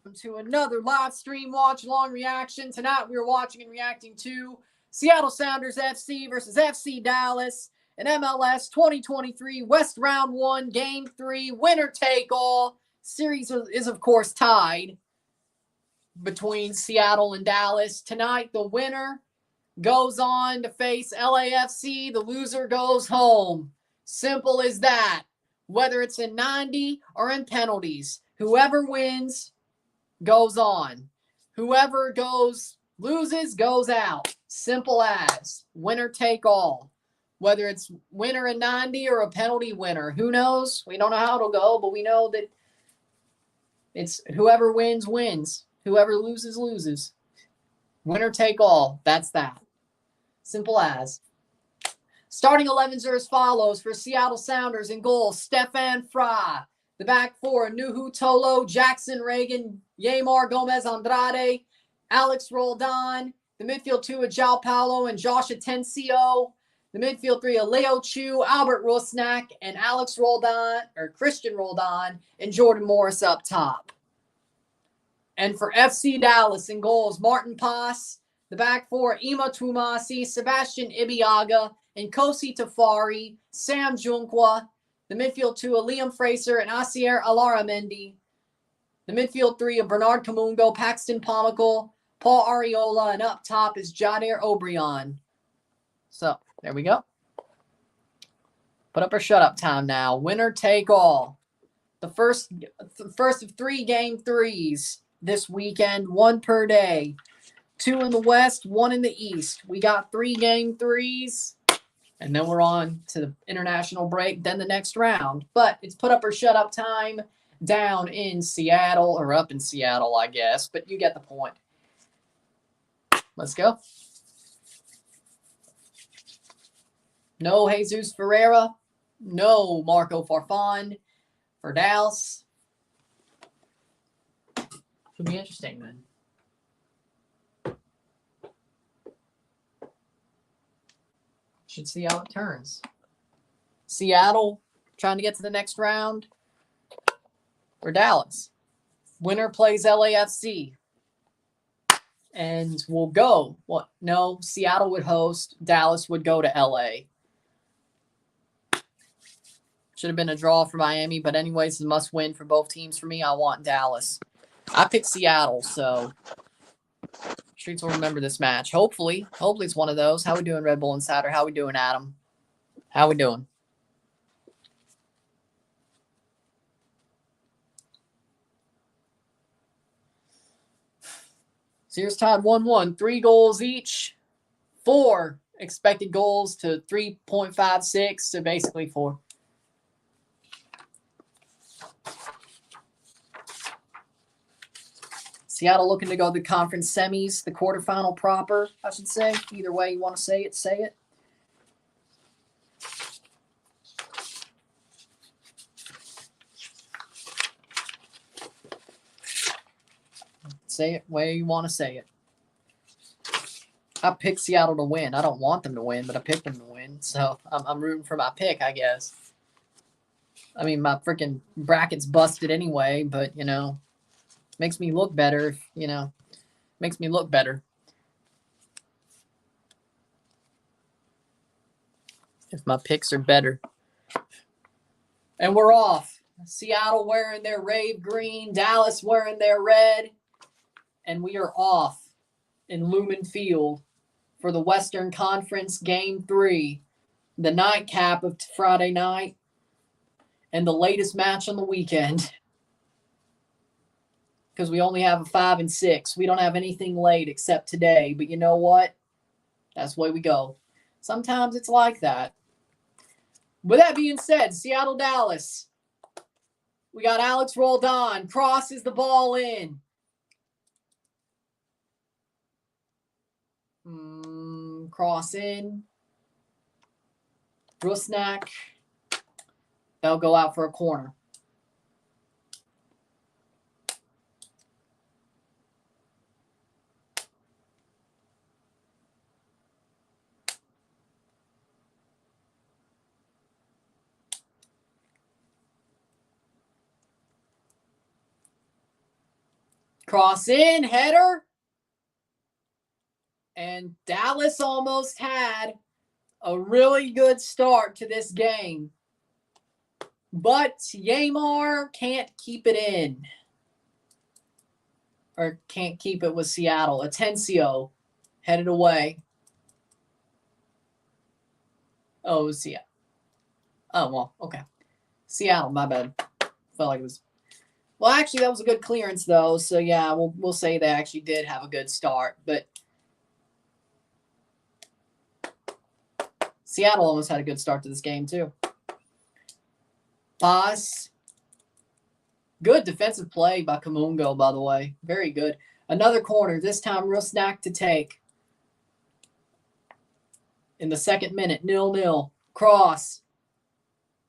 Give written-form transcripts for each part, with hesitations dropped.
welcome to another live stream watch-along reaction. Tonight we are watching and reacting to Seattle Sounders FC versus FC Dallas in MLS 2023 West Round 1, Game 3, winner-take-all. Series is, of course, tied between Seattle and Dallas. Tonight, the winner goes on to face LAFC. The loser goes home. Simple as that. Whether it's in 90 or in penalties, whoever wins goes on. Whoever loses goes out. Simple as. Winner take all. Whether it's winner in 90 or a penalty winner. Who knows? We don't know how it'll go, but we know that it's whoever wins, wins. Whoever loses, loses. Winner take all. That's that. Simple as. Starting 11s are as follows for Seattle Sounders. In goal, Stefan Fry. The back four, Nuhu Tolo, Jackson Reagan, Yamar Gomez Andrade, Alex Roldan. The midfield two, João Paulo and Josh Atencio. The midfield three, Leo Chu, Albert Rusnak, and Alex Roldan, or Christian Roldan, and Jordan Morris up top. And for FC Dallas in goals, Martin Pass. The back four, Ima Tumasi, Sebastian Ibiaga, and Kosi Tafari, Sam Junkwa. The midfield two, Liam Fraser and Asier Alaramendi. The midfield three of Bernard Kamungo, Paxton Pomical, Paul Ariola, and up top is Jadir Obrian. So, there we go. Put up or shut up time now. Winner take all. The first of 3 game 3s this weekend, 1 per day. 2 in the West, 1 in the East. We got 3 game 3s. And then we're on to the international break, then the next round. But it's put up or shut up time down in Seattle, or up in Seattle, I guess. But you get the point. Let's go. No Jesus Ferreira. No Marco Farfan for Dallas. Should be interesting, then. Should see how it turns. Seattle trying to get to the next round, or Dallas. Winner plays LAFC. And we'll go. What? No, Seattle would host. Dallas would go to LA. Should have been a draw for Miami, but anyways, it's a must win for both teams for me. I want Dallas. I picked Seattle, so Streets will remember this match. Hopefully it's one of those. How we doing, Red Bull Insider? How we doing, Adam? How we doing? Series tied 1-1. 3 goals each. 4 expected goals to 3.56. So basically 4. Seattle looking to go to the conference semis, the quarterfinal proper, I should say. Either way you want to say it, say it. Say it way you want to say it. I picked Seattle to win. I don't want them to win, but I picked them to win. So I'm rooting for my pick, I guess. I mean, my freaking bracket's busted anyway, but, you know. Makes me look better, makes me look better. If my picks are better. And we're off. Seattle wearing their rave green, Dallas wearing their red. And we are off in Lumen Field for the Western Conference Game 3. The nightcap of Friday night. And the latest match on the weekend. Because we only have a 5 and 6. We don't have anything late except today. But you know what? That's the way we go. Sometimes it's like that. With that being said, Seattle, Dallas. We got Alex Roldan. Crosses the ball in. Cross in. Rusnak. They'll go out for a corner. Cross in, header. And Dallas almost had a really good start to this game. But Yamar can't keep it in. Or can't keep it with Seattle. Atencio headed away. Oh, Seattle. Oh, well, okay. Seattle, my bad. Felt like it was. Well, actually, that was a good clearance, though. So, yeah, we'll say they actually did have a good start. But Seattle almost had a good start to this game, too. Pass. Good defensive play by Kamungo, by the way. Very good. Another corner. This time, Risklander to take. In the second minute, 0-0. Cross.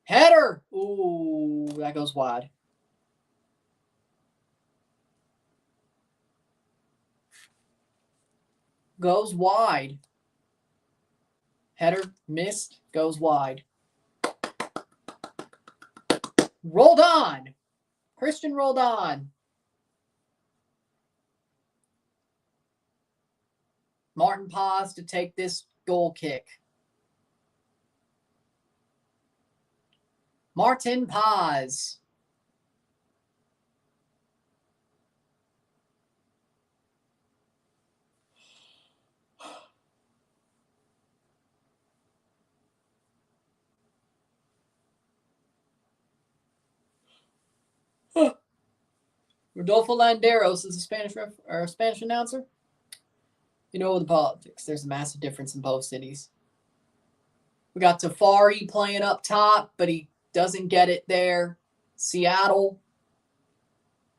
Header. Ooh, that goes wide. Goes wide. Header missed. Goes wide. Rolled on. Christian rolled on. Martin Paz to take this goal kick. Martin Paz. Rodolfo Landeros is a Spanish announcer. You know the politics. There's a massive difference in both cities. We got Tafari playing up top, but he doesn't get it there. Seattle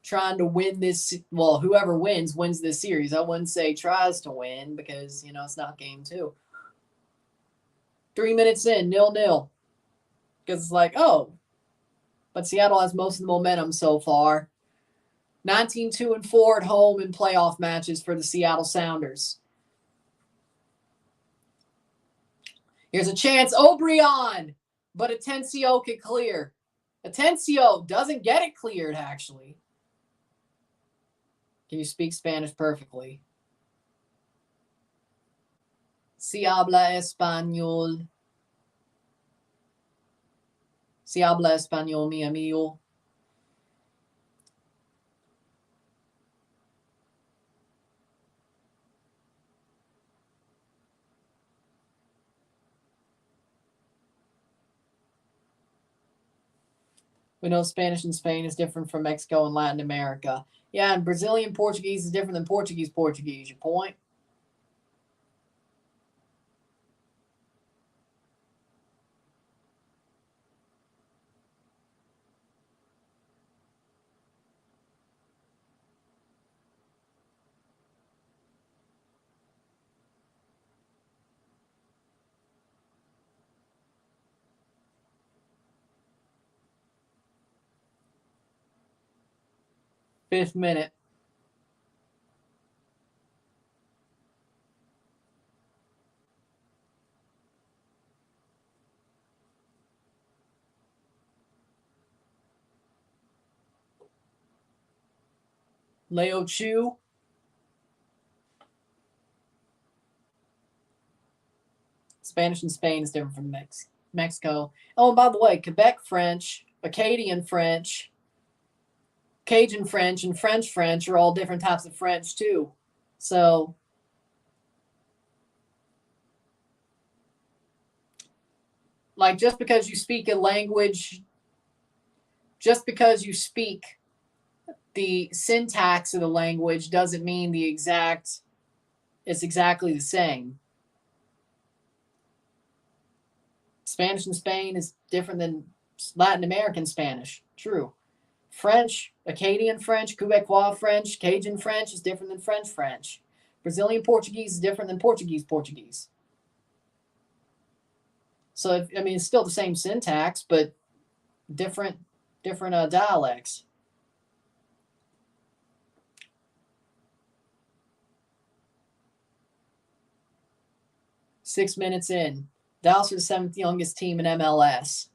trying to win this. Well, whoever wins this series. I wouldn't say tries to win because, it's not game 2. 3 minutes in, 0-0. Because it's like, oh. But Seattle has most of the momentum so far. 19-2-4 at home in playoff matches for the Seattle Sounders. Here's a chance. O'Brien. But Atencio can clear. Atencio doesn't get it cleared, actually. Can you speak Spanish perfectly? Si habla español. Si habla español, mi amigo. We know Spanish in Spain is different from Mexico and Latin America. Yeah, and Brazilian Portuguese is different than Portuguese. Your point? Fifth minute. Leo Chu. Spanish in Spain is different from Mexico. Oh, and by the way, Quebec French, Acadian French, Cajun French, and French French are all different types of French, too. So, like, just because you speak a language, just because you speak the syntax of the language doesn't mean it's exactly the same. Spanish in Spain is different than Latin American Spanish. True. French, Acadian French, Quebecois French, Cajun French is different than French French. Brazilian Portuguese is different than Portuguese. So, it's still the same syntax, but different dialects. Six minutes in. Dallas are the 7th youngest team in MLS.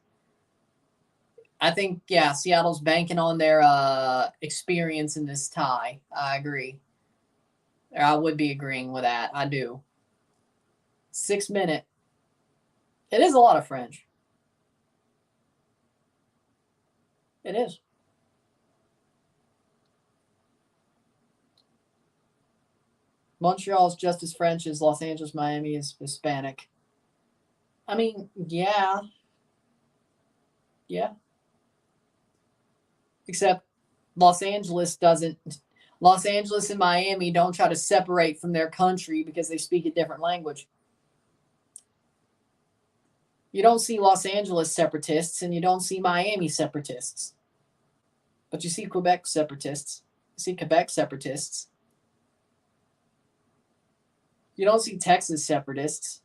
I think, yeah, Seattle's banking on their experience in this tie. I agree. I would be agreeing with that. I do. 6 minute. It is a lot of French. It is. Montreal is just as French as Los Angeles, Miami is Hispanic. I mean, yeah. Yeah. Except Los Angeles doesn't. Los Angeles and Miami don't try to separate from their country because they speak a different language. You don't see Los Angeles separatists and you don't see Miami separatists. But you see Quebec separatists. You see Quebec separatists. You don't see Texas separatists.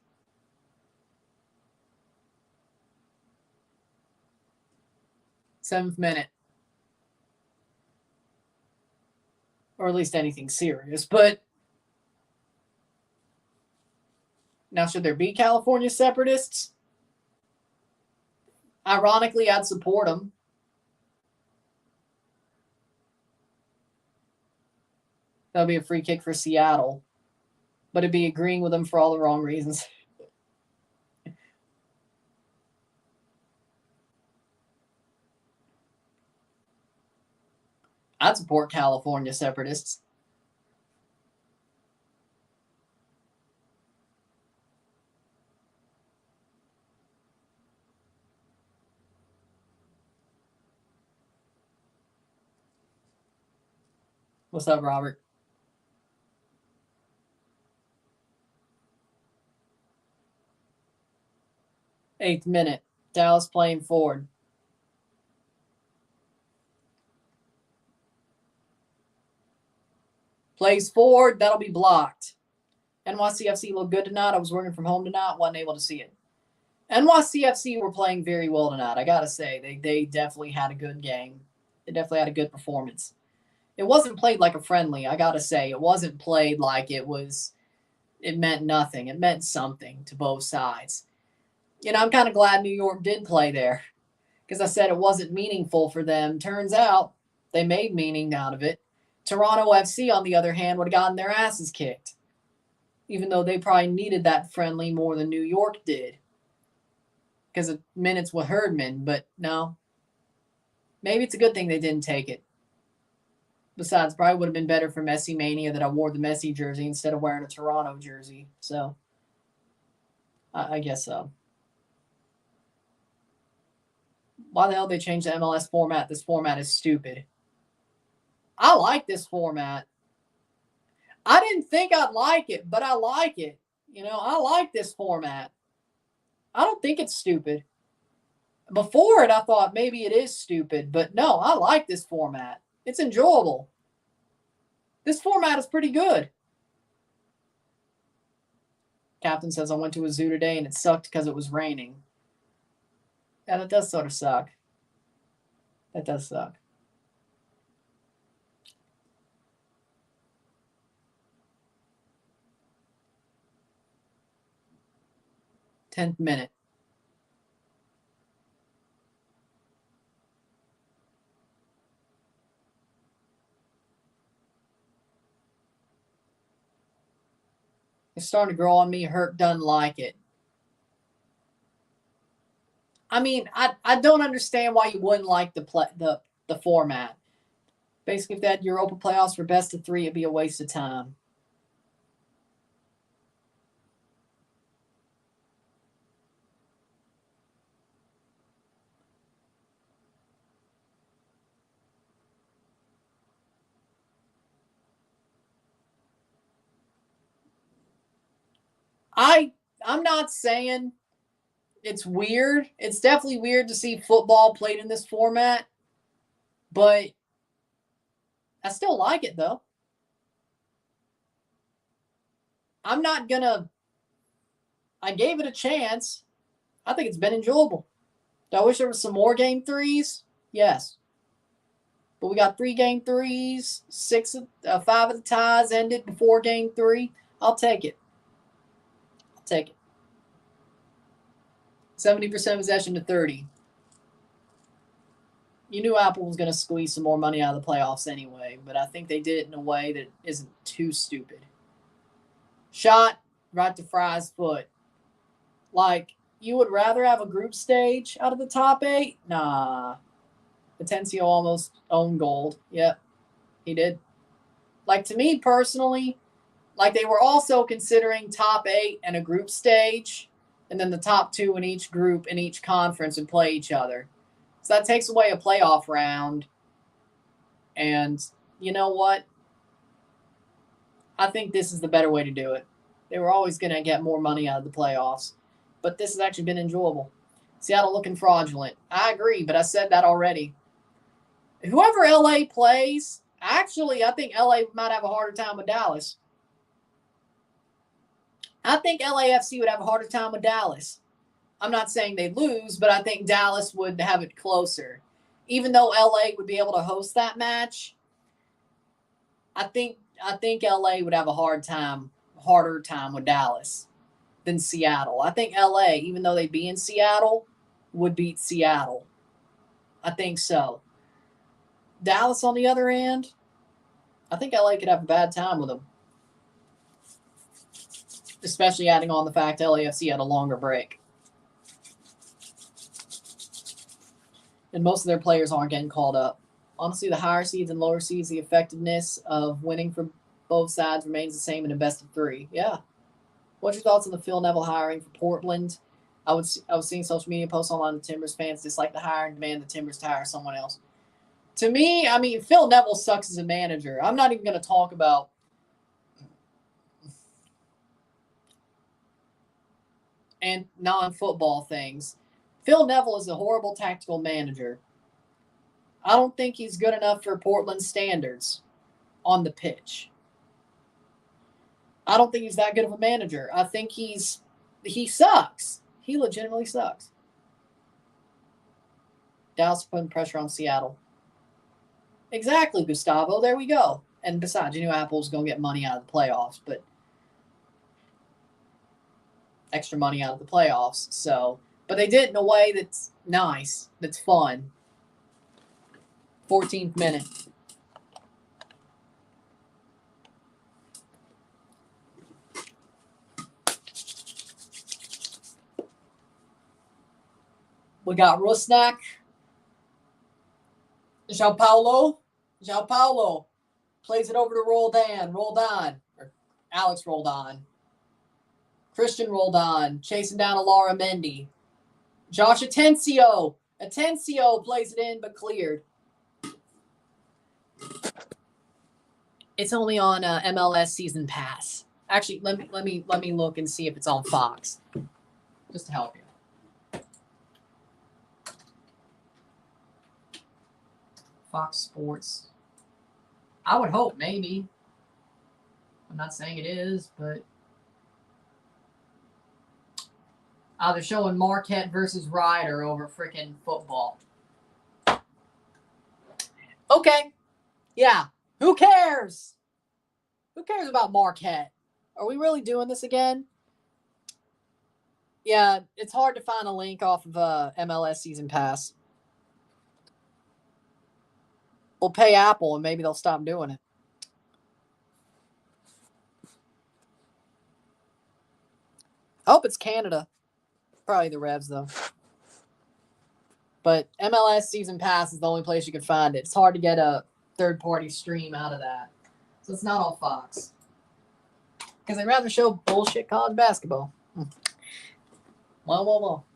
Seventh minute. Or at least anything serious. But now, should there be California separatists? Ironically, I'd support them. That would be a free kick for Seattle. But it'd be agreeing with them for all the wrong reasons. I'd support California separatists. What's up, Robert? Eighth minute. Dallas playing forward. Plays forward. That'll be blocked. NYCFC looked good tonight. I was working from home tonight. Wasn't able to see it. NYCFC were playing very well tonight. I got to say, they definitely had a good game. They definitely had a good performance. It wasn't played like a friendly, I got to say. It wasn't played like it meant nothing. It meant something to both sides. I'm kind of glad New York did play there because I said it wasn't meaningful for them. Turns out they made meaning out of it. Toronto FC, on the other hand, would have gotten their asses kicked, even though they probably needed that friendly more than New York did because of minutes with Herdman. But no, maybe it's a good thing they didn't take it. Besides, probably would have been better for Messi Mania that I wore the Messi jersey instead of wearing a Toronto jersey. So, I guess so. Why the hell did they change the MLS format? This format is stupid. I like this format. I didn't think I'd like it, but I like it. I like this format. I don't think it's stupid. Before it, I thought maybe it is stupid, but no, I like this format. It's enjoyable. This format is pretty good. Captain says, I went to a zoo today and it sucked because it was raining. Yeah, that does sort of suck. That does suck. Tenth minute. It's starting to grow on me. Hurt doesn't like it. I mean, I don't understand why you wouldn't like the format. Basically, if they had Europa playoffs for best of 3, it'd be a waste of time. I'm not saying it's weird. It's definitely weird to see football played in this format, but I still like it though. I'm not gonna. I gave it a chance. I think it's been enjoyable. Do I wish there was some more game 3s? Yes. But we got 3 game 3s, 5 of the ties ended before game 3. I'll take it. 70% possession to 30. you knew Apple was going to squeeze some more money out of the playoffs anyway, but I think they did it in a way that isn't too stupid. Shot right to Fry's foot. Like, you would rather have a group stage out of the top 8? Nah. Atencio almost owned gold. Yep, he did. Like, to me personally, like, they were also considering top 8 and a group stage, and then the top 2 in each group in each conference would play each other. So that takes away a playoff round. And you know what? I think this is the better way to do it. They were always going to get more money out of the playoffs, but this has actually been enjoyable. Seattle looking fraudulent. I agree, but I said that already. Whoever LA plays, actually, I think LA might have a harder time with Dallas. I think LAFC would have a harder time with Dallas. I'm not saying they'd lose, but I think Dallas would have it closer. Even though LA would be able to host that match, I think LA would have a harder time with Dallas than Seattle. I think LA, even though they'd be in Seattle, would beat Seattle. I think so. Dallas, on the other end, I think LA could have a bad time with them. Especially adding on the fact LAFC had a longer break. And most of their players aren't getting called up. Honestly, the higher seeds and lower seeds, the effectiveness of winning for both sides remains the same in a best of 3. Yeah. What's your thoughts on the Phil Neville hiring for Portland? I was seeing social media posts online that Timbers fans dislike the hire and demand the Timbers to hire someone else. To me, I mean, Phil Neville sucks as a manager. I'm not even going to talk about and non-football things. Phil Neville is a horrible tactical manager. I don't think he's good enough for Portland standards on the pitch. I don't think he's that good of a manager. I think he sucks. He legitimately sucks. Dallas putting pressure on Seattle. Exactly, Gustavo. There we go. And besides, you knew Apple's going to get money out of the playoffs, but extra money out of the playoffs. So, but they did it in a way that's nice, that's fun. 14th minute. We got Rusnak. João Paulo plays it over to Roldan. Or Alex Roldan. Christian Roldan chasing down Alara Mendy. Josh Atencio. Atencio plays it in but cleared. It's only on MLS Season Pass. Actually, let me look and see if it's on Fox, just to help you. Fox Sports. I would hope, maybe. I'm not saying it is, but they're showing Marquette versus Ryder over freaking football. Okay. Yeah. Who cares? Who cares about Marquette? Are we really doing this again? Yeah, it's hard to find a link off of MLS Season Pass. We'll pay Apple and maybe they'll stop doing it. I hope it's Canada. Probably the Revs, though. But MLS Season Pass is the only place you can find it. It's hard to get a third-party stream out of that. So it's not on Fox. Because I'd rather show bullshit college basketball. Well.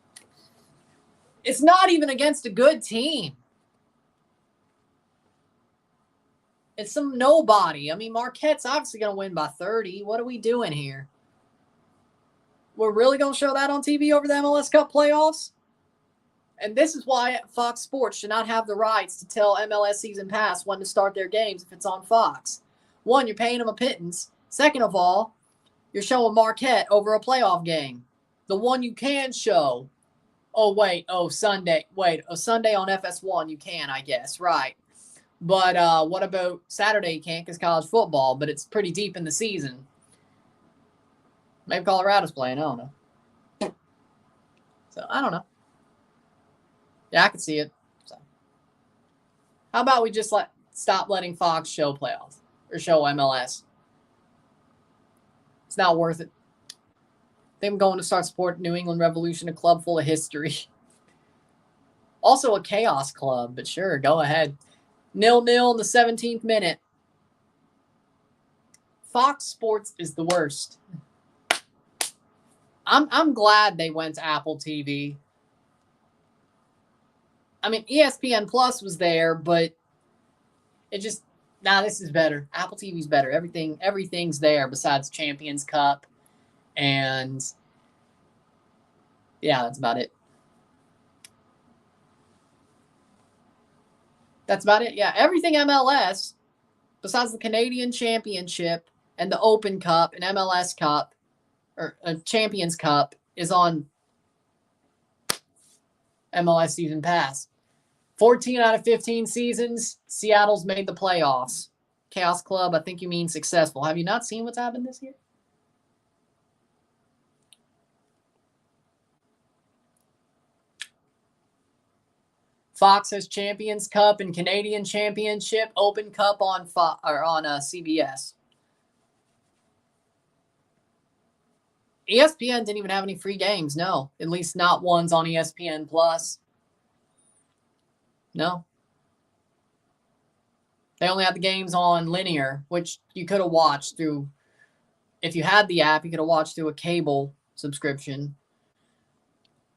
It's not even against a good team. It's some nobody. I mean, Marquette's obviously going to win by 30. What are we doing here? We're really going to show that on TV over the MLS Cup playoffs? And this is why Fox Sports should not have the rights to tell MLS Season Pass when to start their games if it's on Fox. One, you're paying them a pittance. Second of all, you're showing Marquette over a playoff game. The one you can show. Sunday. Sunday on FS1 you can, I guess. Right. But what about Saturday? You can't because college football, but it's pretty deep in the season. Maybe Colorado's playing. I don't know. So, I don't know. Yeah, I could see it. So. How about we just stop letting Fox show playoffs or show MLS? It's not worth it. I'm going to start supporting New England Revolution, a club full of history. Also a chaos club, but sure, go ahead. 0-0 in the 17th minute. Fox Sports is the worst. I'm glad they went to Apple TV. I mean, ESPN Plus was there, but it just this is better. Apple TV's better. Everything's there besides Champions Cup, and yeah, that's about it. Yeah, everything MLS besides the Canadian Championship and the Open Cup and MLS Cup or Champions Cup is on MLS Season Pass. 14 out of 15 seasons, Seattle's made the playoffs. Chaos Club, I think you mean successful. Have you not seen what's happened this year? Fox has Champions Cup and Canadian Championship, Open Cup on CBS. ESPN didn't even have any free games, no. At least not ones on ESPN Plus. No. They only had the games on linear, which you could have watched through, if you had the app, you could have watched through a cable subscription.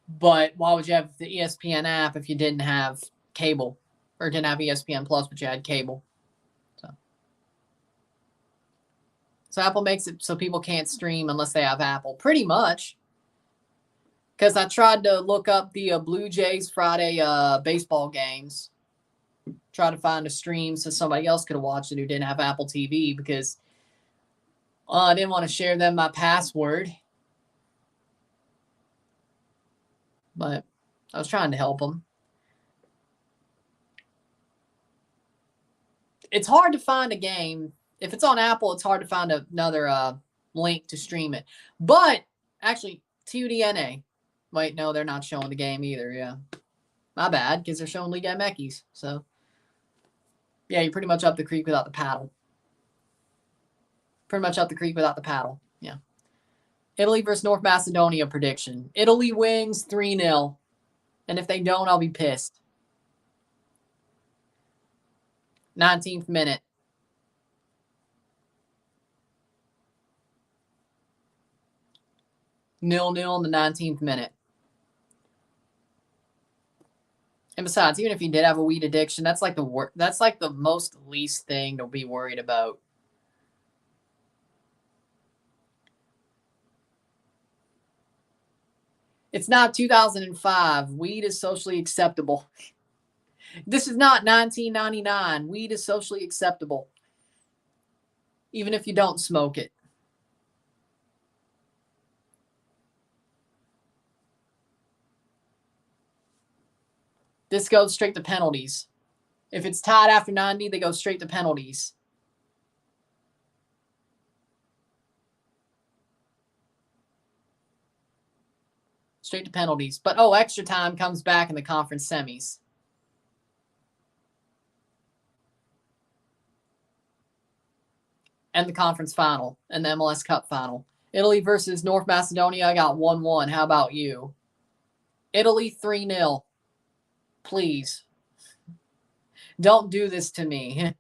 But why would you have the ESPN app if you didn't have cable or didn't have ESPN Plus, but you had cable? So Apple makes it so people can't stream unless they have Apple, pretty much. Because I tried to look up the Blue Jays Friday baseball games, try to find a stream so somebody else could have watched it who didn't have Apple TV, because I didn't want to share them my password. But I was trying to help them. It's hard to find a game. If it's on Apple, it's hard to find another link to stream it. But actually, TUDNA. Wait, no, they're not showing the game either. Yeah. My bad, because they're showing Liga MX. So, yeah, you're pretty much up the creek without the paddle. Yeah. Italy versus North Macedonia prediction. Italy wins 3-0. And if they don't, I'll be pissed. 19th minute. Nil-nil in the 19th minute. And besides, even if you did have a weed addiction, that's like the most least thing to be worried about. It's not 2005. Weed is socially acceptable. This is not 1999. Weed is socially acceptable. Even if you don't smoke it. This goes straight to penalties. If it's tied after 90, they go straight to penalties. Straight to penalties. But, extra time comes back in the conference semis. And the conference final. And the MLS Cup final. Italy versus North Macedonia, I got 1-1. How about you? Italy 3-0. Please. Don't do this to me.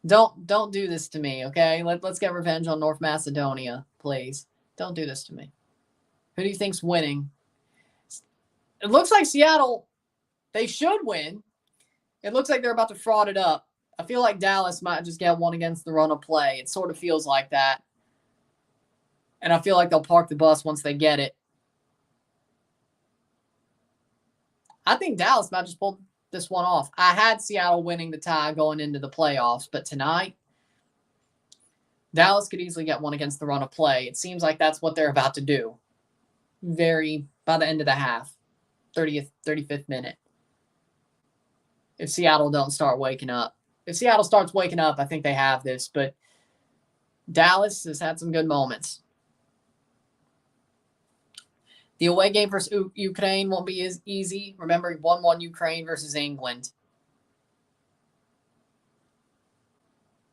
Don't do this to me, okay? Let's get revenge on North Macedonia, please. Don't do this to me. Who do you think's winning? It looks like Seattle, they should win. It looks like they're about to fraud it up. I feel like Dallas might just get one against the run of play. It sort of feels like that. And I feel like they'll park the bus once they get it. I think Dallas might just pull this one off. I had Seattle winning the tie going into the playoffs, but tonight, Dallas could easily get one against the run of play. It seems like that's what they're about to do. By the end of the half, 35th minute. If Seattle don't start waking up. If Seattle starts waking up, I think they have this, but Dallas has had some good moments. The away game versus Ukraine won't be as easy. Remember, 1-1 Ukraine versus England.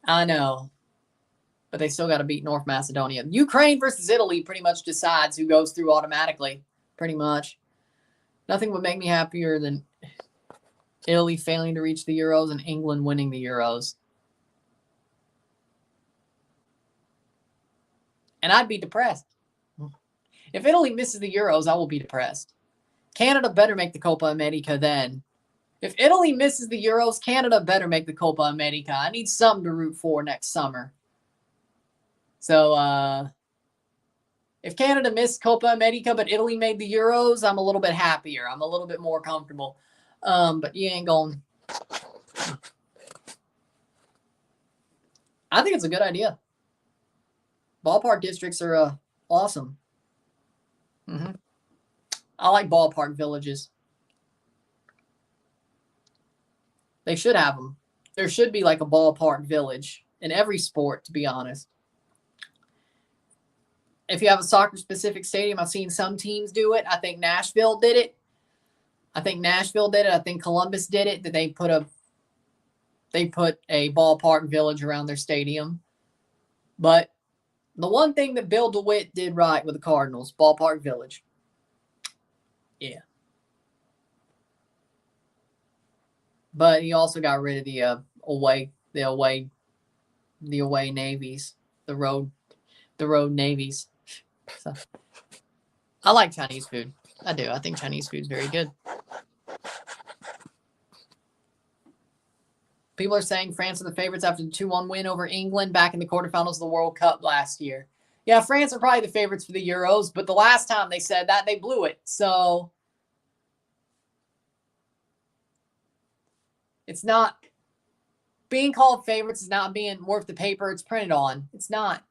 I know. But they still got to beat North Macedonia. Ukraine versus Italy pretty much decides who goes through automatically. Pretty much. Nothing would make me happier than Italy failing to reach the Euros and England winning the Euros. And I'd be depressed. If Italy misses the Euros, I will be depressed. Canada better make the Copa America then. If Italy misses the Euros, Canada better make the Copa America. I need something to root for next summer. So, if Canada missed Copa America, but Italy made the Euros, I'm a little bit happier. I'm a little bit more comfortable. But you ain't going. I think it's a good idea. Ballpark districts are awesome. I like ballpark villages. They should have them. There should be like a ballpark village in every sport, to be honest. If you have a soccer-specific stadium, I've seen some teams do it. I think Nashville did it. I think Columbus did it. That they put a ballpark village around their stadium. But the one thing that Bill DeWitt did right with the Cardinals, ballpark village. Yeah. But he also got rid of the away navies, the road navies. So, I like Chinese food. I do. I think Chinese food is very good. People are saying France are the favorites after the 2-1 win over England back in the quarterfinals of the World Cup last year. Yeah, France are probably the favorites for the Euros, but the last time they said that, they blew it. So it's not being called favorites is not being worth the paper it's printed on. It's not.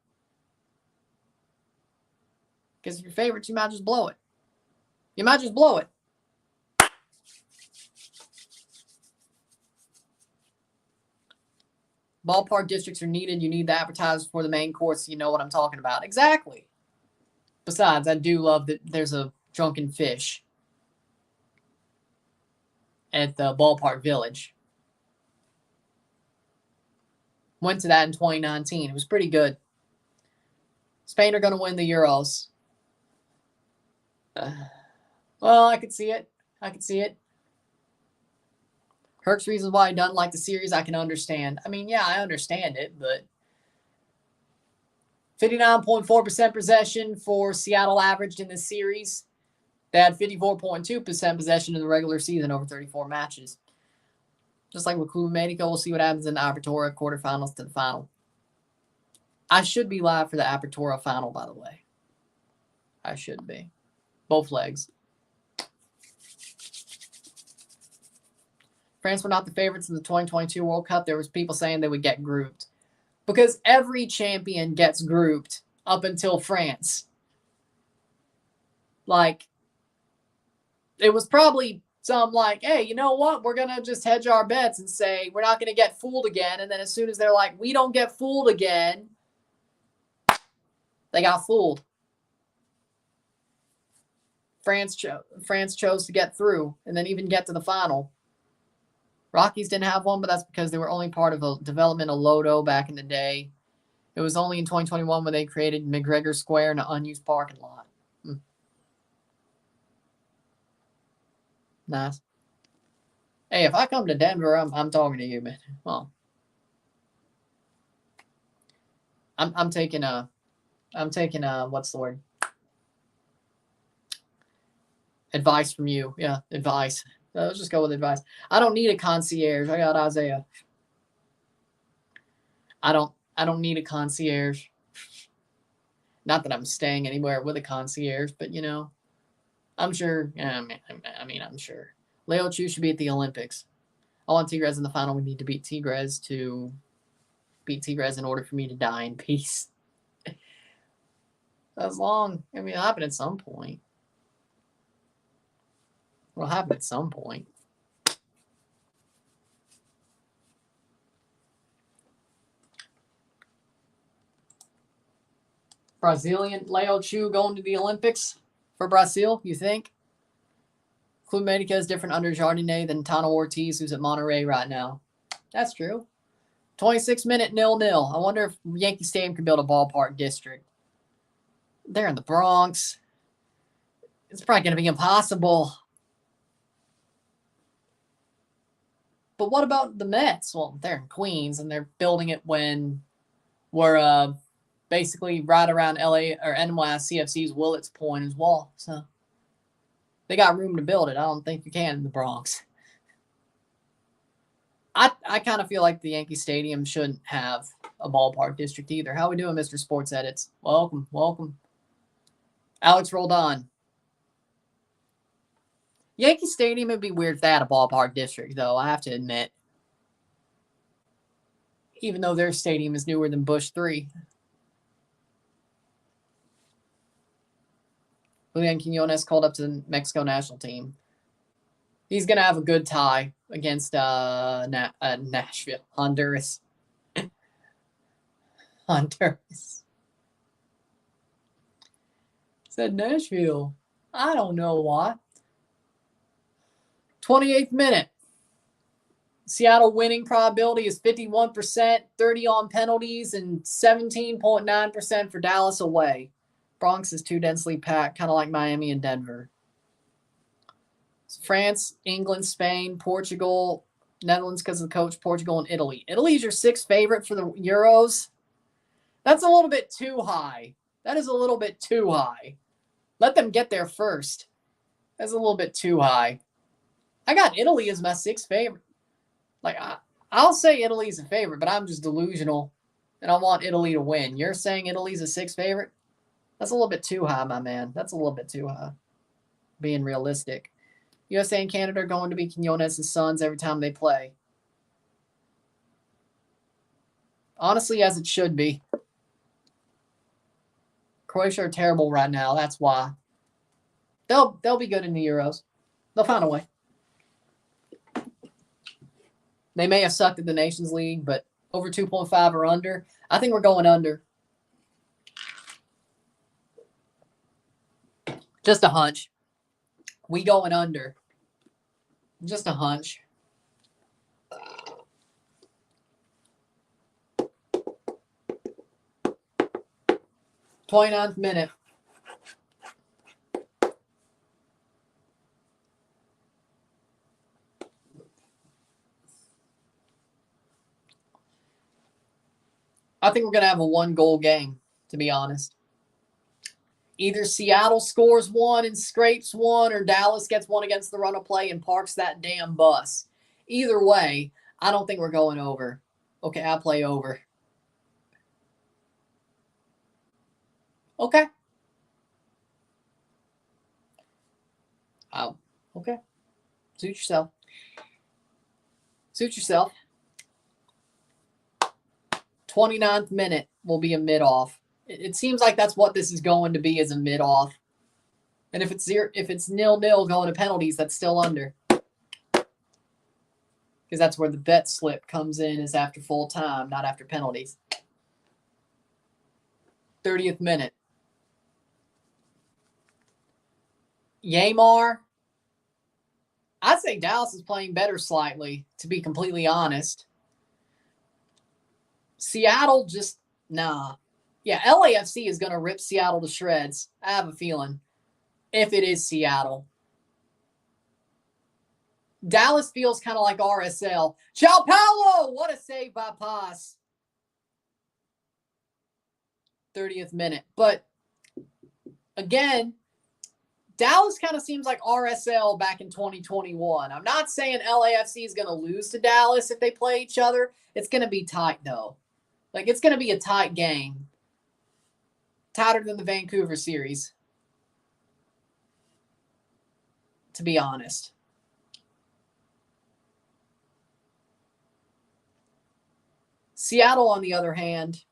Because if you're favorites, you might just blow it. You might just blow it. Ballpark districts are needed. You need the advertisers for the main course so you know what I'm talking about. Exactly. Besides, I do love that there's a drunken fish at the ballpark village. Went to that in 2019. It was pretty good. Spain are going to win the Euros. Well, I could see it. Herc's reasons why he doesn't like the series, I can understand. I mean, yeah, I understand it, but 59.4% possession for Seattle averaged in this series. They had 54.2% possession in the regular season over 34 matches. Just like with Club Medico, we'll see what happens in the Apertura quarterfinals to the final. I should be live for the Apertura final, by the way. I should be. Both legs. France were not the favorites in the 2022 World Cup. There was people saying they would get grouped. Because every champion gets grouped up until France. Like, it was probably some like, hey, you know what? We're going to just hedge our bets and say we're not going to get fooled again. And then as soon as they're like, we don't get fooled again, they got fooled. France chose to get through and then even get to the final. Rockies didn't have one, but that's because they were only part of a development of Lodo back in the day. It was only in 2021 when they created McGregor Square in an unused parking lot. Nice. Hey, if I come to Denver, I'm talking to you, man. Well, I'm taking what's the word? Advice from you. Yeah, advice. Let's just go with advice. I don't need a concierge. I got Isiah. I don't need a concierge. Not that I'm staying anywhere with a concierge, but you know, I'm sure. I'm sure. Leo Chu should be at the Olympics. I want Tigres in the final. We need to beat Tigres in order for me to die in peace. That's long. I mean, it'll happen at some point. It'll happen at some point. Brazilian Leo Chu going to the Olympics for Brazil, you think? Club Medica is different under Jardine than Tano Ortiz, who's at Monterrey right now. That's true. 26-minute 0-0. I wonder if Yankee Stadium can build a ballpark district. They're in the Bronx. It's probably going to be impossible. But what about the Mets? Well, they're in Queens, and they're building it when we're basically right around LA or NYCFC's Willits Point as well. So they got room to build it. I don't think you can in the Bronx. I kind of feel like the Yankee Stadium shouldn't have a ballpark district either. How we doing, Mr. Sports Edits? Welcome, welcome. Alex Roldan. Yankee Stadium would be weird if they had a ballpark district, though, I have to admit. Even though their stadium is newer than Busch 3. Julian Quinones called up to the Mexico national team. He's going to have a good tie against Nashville. Honduras. Honduras. Said Nashville. I don't know why. 28th minute. Seattle winning probability is 51%, 30 on penalties, and 17.9% for Dallas away. Bronx is too densely packed, kind of like Miami and Denver. France, England, Spain, Portugal, Netherlands because of the coach, Portugal, and Italy. Italy's your sixth favorite for the Euros. That's a little bit too high. That is a little bit too high. Let them get there first. That's a little bit too high. I got Italy as my sixth favorite. Like, I'll say Italy's a favorite, but I'm just delusional, and I want Italy to win. You're saying Italy's a sixth favorite? That's a little bit too high, my man. That's a little bit too high. Being realistic. USA and Canada are going to be Quinones' sons every time they play. Honestly, as it should be. Croatia are terrible right now. That's why. They'll be good in the Euros. They'll find a way. They may have sucked at the Nations League, but over 2.5 or under. I think we're going under. Just a hunch. We going under. Just a hunch. Twenty-ninth minute. I think we're going to have a one-goal game, to be honest. Either Seattle scores one and scrapes one, or Dallas gets one against the run of play and parks that damn bus. Either way, I don't think we're going over. Okay, I'll play over. Okay. Oh, okay. Suit yourself. Suit yourself. 29th minute will be a mid-off. It seems like that's what this is going to be, as a mid-off. And if it's 0-0 going to penalties, that's still under. Because that's where the bet slip comes in, is after full time, not after penalties. 30th minute. Yamar. I'd say Dallas is playing better slightly, to be completely honest. Seattle just, nah. Yeah, LAFC is going to rip Seattle to shreds. I have a feeling. If it is Seattle. Dallas feels kind of like RSL. Sao Paulo! What a save by Pas. 30th minute. But, again, Dallas kind of seems like RSL back in 2021. I'm not saying LAFC is going to lose to Dallas if they play each other. It's going to be tight, though. Like, it's going to be a tight game. Tighter than the Vancouver series. To be honest. Seattle, on the other hand,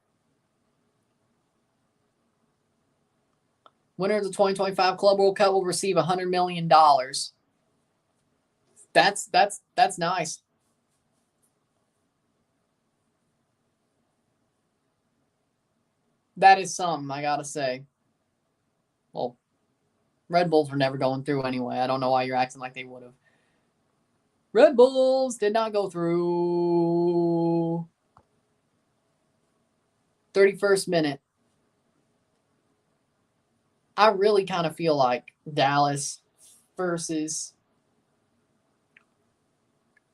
winner of the 2025 Club World Cup will receive $100 million. That's nice. That is something, I gotta say. Well, Red Bulls were never going through anyway. I don't know why you're acting like they would have. Red Bulls did not go through. 31st minute. I really kind of feel like Dallas versus...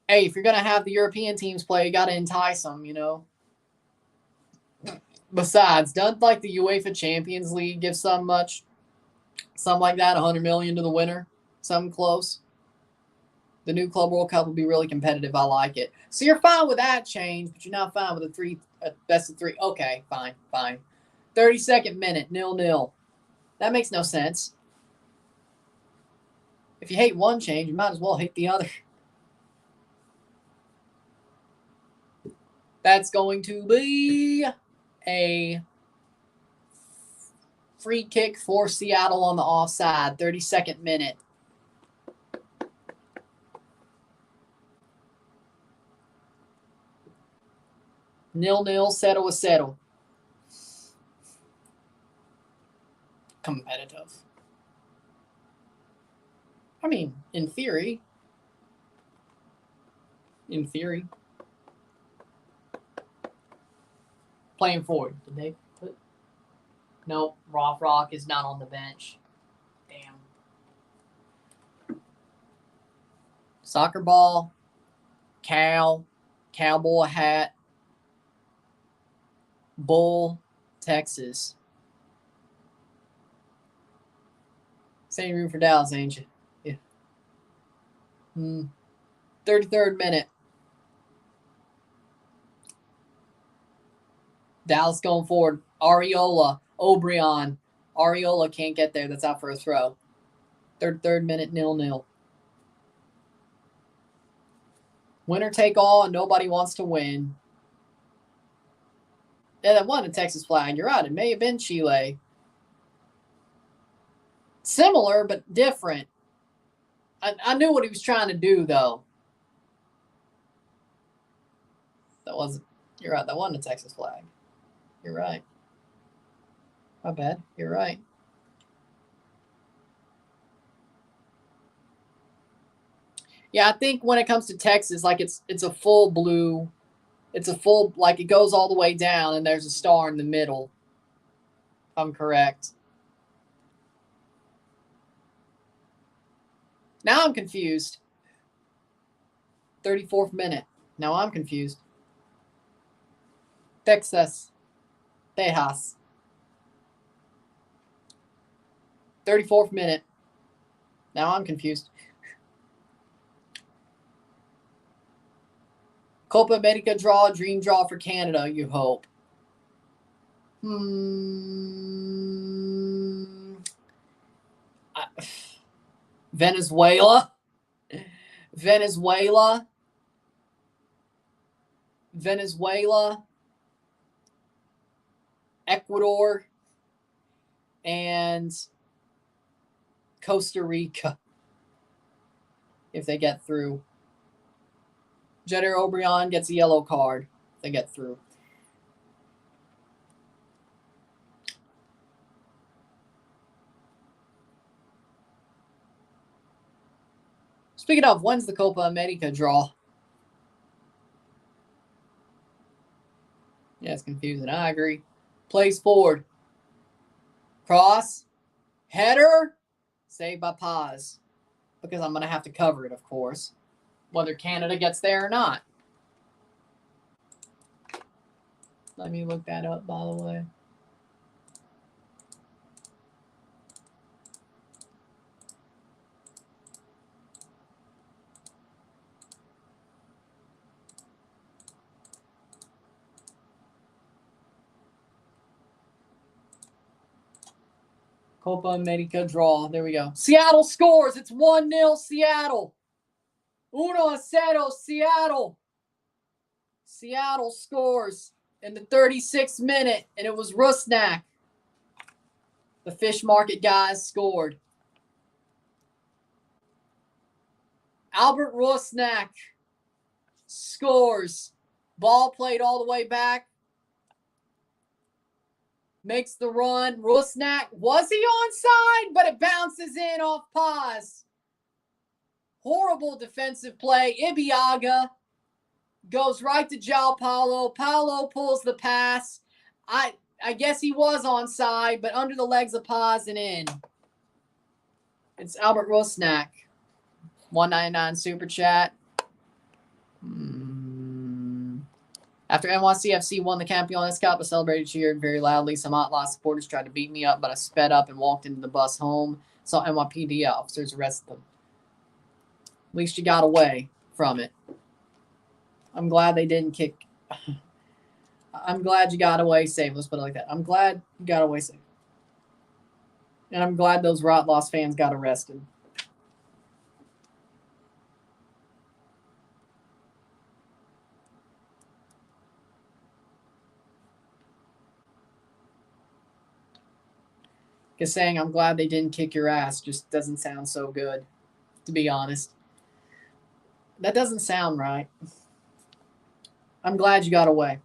Hey, if you're going to have the European teams play, you got to entice them, you know. Besides, doesn't like the UEFA Champions League give some much? Something like that, $100 million to the winner. Something close. The new Club World Cup will be really competitive. I like it. So you're fine with that change, but you're not fine with a best of three. Okay, fine. 32nd minute, 0-0. That makes no sense. If you hate one change, you might as well hate the other. That's going to be a free kick for Seattle on the offside. 32nd minute. Nil, settle. Competitive. I mean, in theory. Playing forward. Did they put... No, Rock is not on the bench. Damn. Soccer ball. Cowboy hat. Bull, Texas. Same room for Dallas, ain't you? Yeah. 33rd minute. Dallas going forward. Areola, O'Brien. Areola can't get there. That's out for a throw. 33rd minute, 0-0. Winner take all, and nobody wants to win. Yeah, that wasn't a Texas flag. You're right. It may have been Chile. Similar, but different. I knew what he was trying to do, though. You're right. That wasn't a Texas flag. You're right. My bad. You're right. Yeah, I think when it comes to Texas, like it's a full blue. It's a full, like it goes all the way down and there's a star in the middle. If I'm correct. Now I'm confused. 34th minute. Now I'm confused. Texas. 34th minute. Now I'm confused. Copa America draw, dream draw for Canada, you hope. Venezuela. Ecuador. And Costa Rica. If they get through. Jeder O'Brien gets a yellow card if they get through. Speaking of, when's the Copa America draw? Yeah, it's confusing. I agree. Plays forward. Cross. Header. Saved by Paz. Because I'm going to have to cover it, of course. Whether Canada gets there or not. Let me look that up, by the way. Copa America draw. There we go. Seattle scores. It's 1-0 Seattle. 1-0 Seattle. Seattle scores in the 36th minute, and it was Rusnak. The fish market guys scored. Albert Rusnak scores. Ball played all the way back. Makes the run. Rusnak, was he onside? But it bounces in off Paz. Horrible defensive play. Ibiaga goes right to João Paulo. Paulo pulls the pass. I guess he was onside, but under the legs of Paz and in. It's Albert Rusnak. 199 super chat. After NYCFC won the Campeones Cup, I celebrated, cheered very loudly. Some outlaw supporters tried to beat me up, but I sped up and walked into the bus home. Saw NYPD officers arrest them. At least you got away from it. I'm glad they didn't kick. I'm glad you got away safe. Let's put it like that. I'm glad you got away safe. And I'm glad those Rotloss fans got arrested. Because saying I'm glad they didn't kick your ass just doesn't sound so good, to be honest. That doesn't sound right. I'm glad you got away.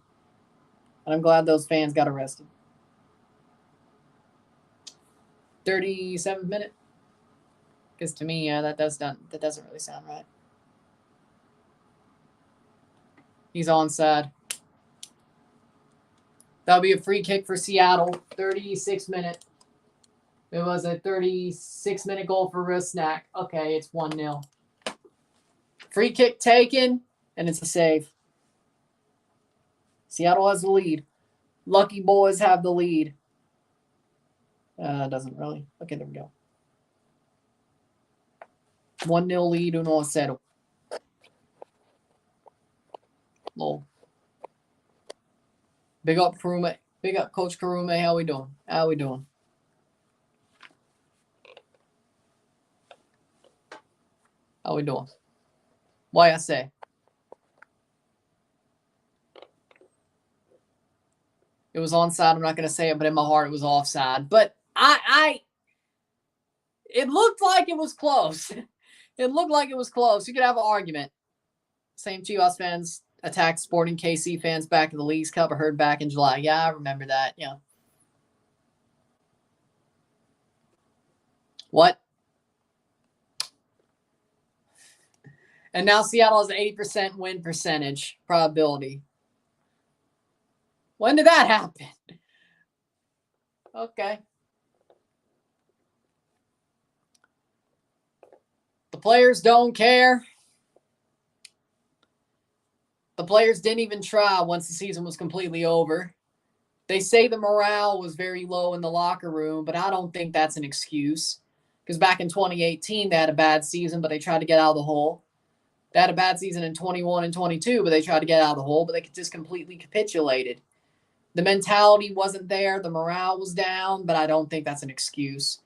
And I'm glad those fans got arrested. 37th minute. Because to me, yeah, that doesn't really sound right. He's onside. That'll be a free kick for Seattle. 36 minute. It was a 36-minute goal for Rusnak. Okay, it's 1-0. Free kick taken, and it's a save. Seattle has the lead. Lucky Boys have the lead. Doesn't really. Okay, there we go. 1-0 lead, 1-0. Lol. Big up Karume. Big up Coach Karume. How we doing? How we doing? How we doing? Why I say? It was onside. I'm not going to say it, but in my heart it was offside. But it looked like it was close. It looked like it was close. You could have an argument. Same Chivas fans attacked Sporting KC fans back in the Leagues Cup. I heard back in July. Yeah, I remember that. Yeah. What? And now Seattle has an 80% win percentage probability. When did that happen? Okay. The players don't care. The players didn't even try once the season was completely over. They say the morale was very low in the locker room, but I don't think that's an excuse. Because back in 2018, they had a bad season, but they tried to get out of the hole. They had a bad season in 21 and 22, but they tried to get out of the hole, but they just completely capitulated. The mentality wasn't there. The morale was down, but I don't think that's an excuse.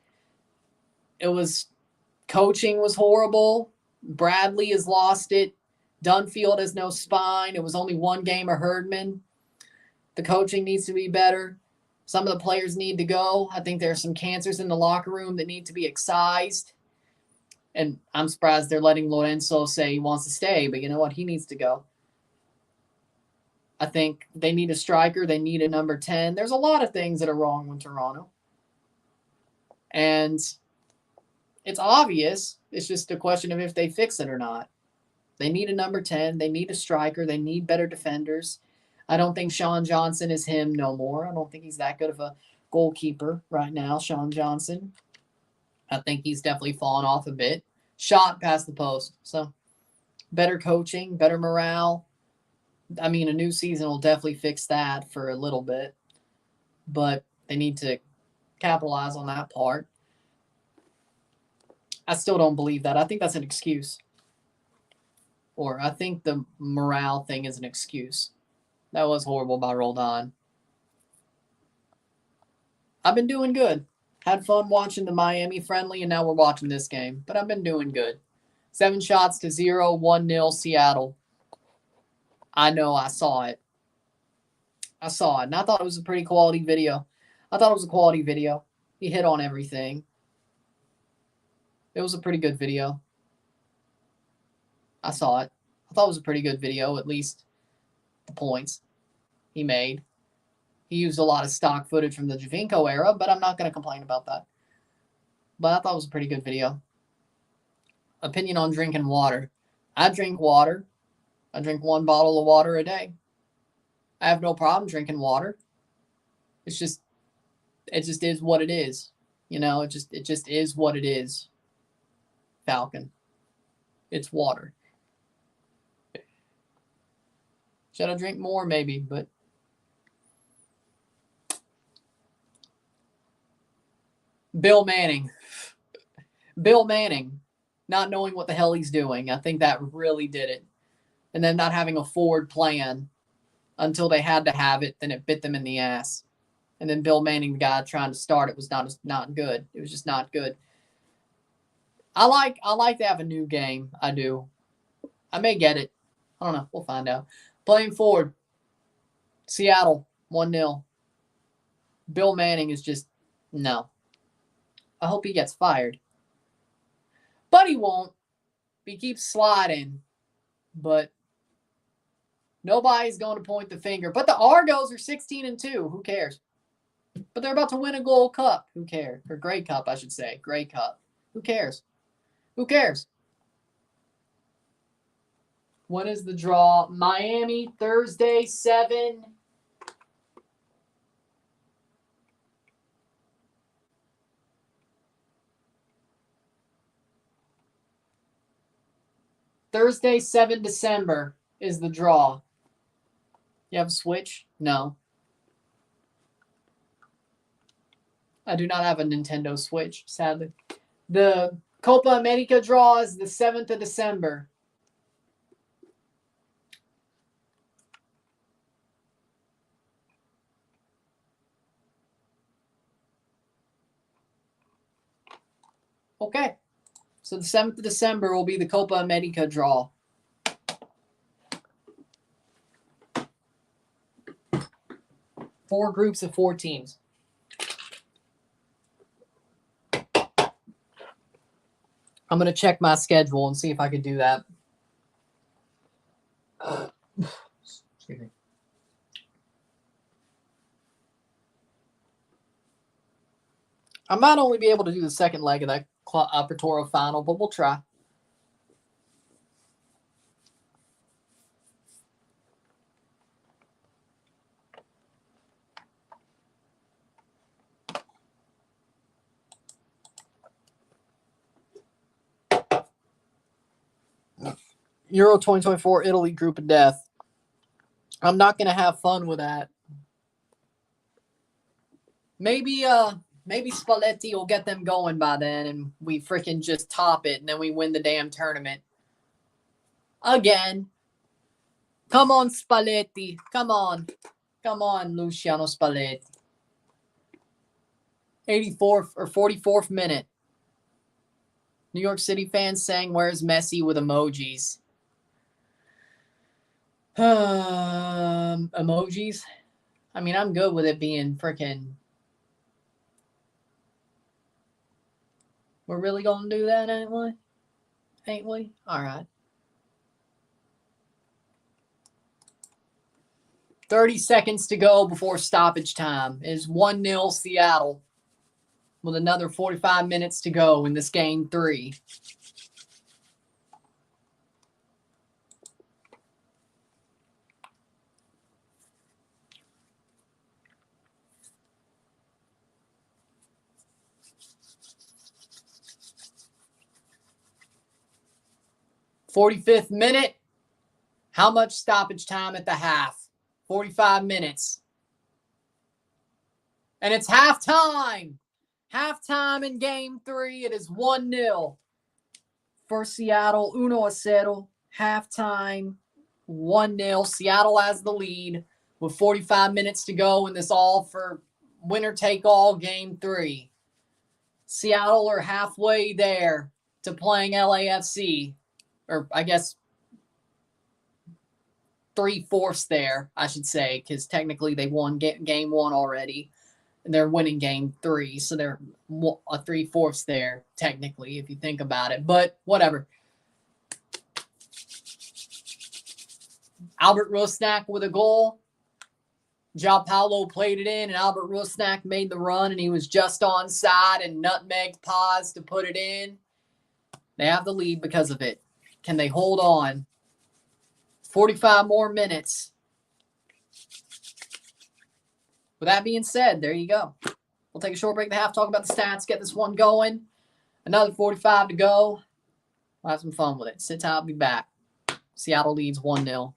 Coaching was horrible. Bradley has lost it. Dunfield has no spine. It was only one game of Herdman. The coaching needs to be better. Some of the players need to go. I think there are some cancers in the locker room that need to be excised. And I'm surprised they're letting Lorenzo say he wants to stay, but you know what? He needs to go. I think they need a striker. They need a number 10. There's a lot of things that are wrong with Toronto. And it's obvious. It's just a question of if they fix it or not. They need a number 10. They need a striker. They need better defenders. I don't think Sean Johnson is him no more. I don't think he's that good of a goalkeeper right now, Sean Johnson. I think he's definitely fallen off a bit. Shot past the post. So better coaching, better morale. I mean, a new season will definitely fix that for a little bit. But they need to capitalize on that part. I still don't believe that. I think that's an excuse. Or I think the morale thing is an excuse. That was horrible by Roldan. I've been doing good. Had fun watching the Miami friendly, and now we're watching this game. But I've been doing good. 7 shots to 0, 1-0 Seattle. I know, I saw it. And I thought it was a pretty quality video. He hit on everything. It was a pretty good video. I saw it. I thought it was a pretty good video, at least the points he made. He used a lot of stock footage from the Javinko era, but I'm not going to complain about that. But I thought it was a pretty good video. Opinion on drinking water. I drink water. I drink 1 bottle of water a day. I have no problem drinking water. It just is what it is. You know, it just is what it is. Falcon. It's water. Should I drink more? Maybe, but Bill Manning. Bill Manning, not knowing what the hell he's doing. I think that really did it. And then not having a forward plan until they had to have it, then it bit them in the ass. And then Bill Manning, the guy trying to start it, was not good. It was just not good. I like to have a new game. I do. I may get it. I don't know. We'll find out. Playing forward. Seattle, 1-0. Bill Manning is just, no. I hope he gets fired. But he won't. He keeps sliding. But nobody's going to point the finger. But the Argos are 16-2. Who cares? But they're about to win a Gold Cup. Who cares? Or Grey Cup, I should say. Grey Cup. Who cares? Who cares? When is the draw? Miami, Thursday, 7. Thursday, 7 December is the draw. You have a Switch? No. I do not have a Nintendo Switch, sadly. The Copa America draw is the 7th of December. Okay. So the 7th of December will be the Copa America draw. Four groups of 4 teams. I'm going to check my schedule and see if I can do that. Excuse me. I might only be able to do the second leg of that Apertura final, but we'll try. Euro 2024 Italy group of death. I'm not going to have fun with that. Maybe Spalletti will get them going by then and we freaking just top it and then we win the damn tournament. Again. Come on, Spalletti. Come on. Come on, Luciano Spalletti. 84th or 44th minute. New York City fans saying, "Where's Messi?" with emojis. Emojis? I mean, I'm good with it being freaking... We're really going to do that, ain't we? Ain't we? All right. 30 seconds to go before stoppage time. It is 1-0 Seattle with another 45 minutes to go in this game 3. '45th minute. How much stoppage time at the half? 45 minutes. And it's halftime. Halftime in game 3. It is 1-0 for Seattle. 1-0. Halftime. 1-0. Seattle has the lead with 45 minutes to go in this all for winner take all game 3. Seattle are halfway there to playing LAFC. Or I guess 3/4 there, I should say, because technically they won game 1 already. And they're winning game 3, so they're a 3/4 there, technically, if you think about it. But whatever. Albert Rusnak with a goal. João Paulo played it in, and Albert Rusnak made the run, and he was just onside and nutmegged Paz to put it in. They have the lead because of it. Can they hold on? 45 more minutes. with that being said, there you go. We'll take a short break at the half, talk about the stats, get this one going. Another 45 to go. We'll have some fun with it. Sit tight, I'll be back. Seattle leads 1-0.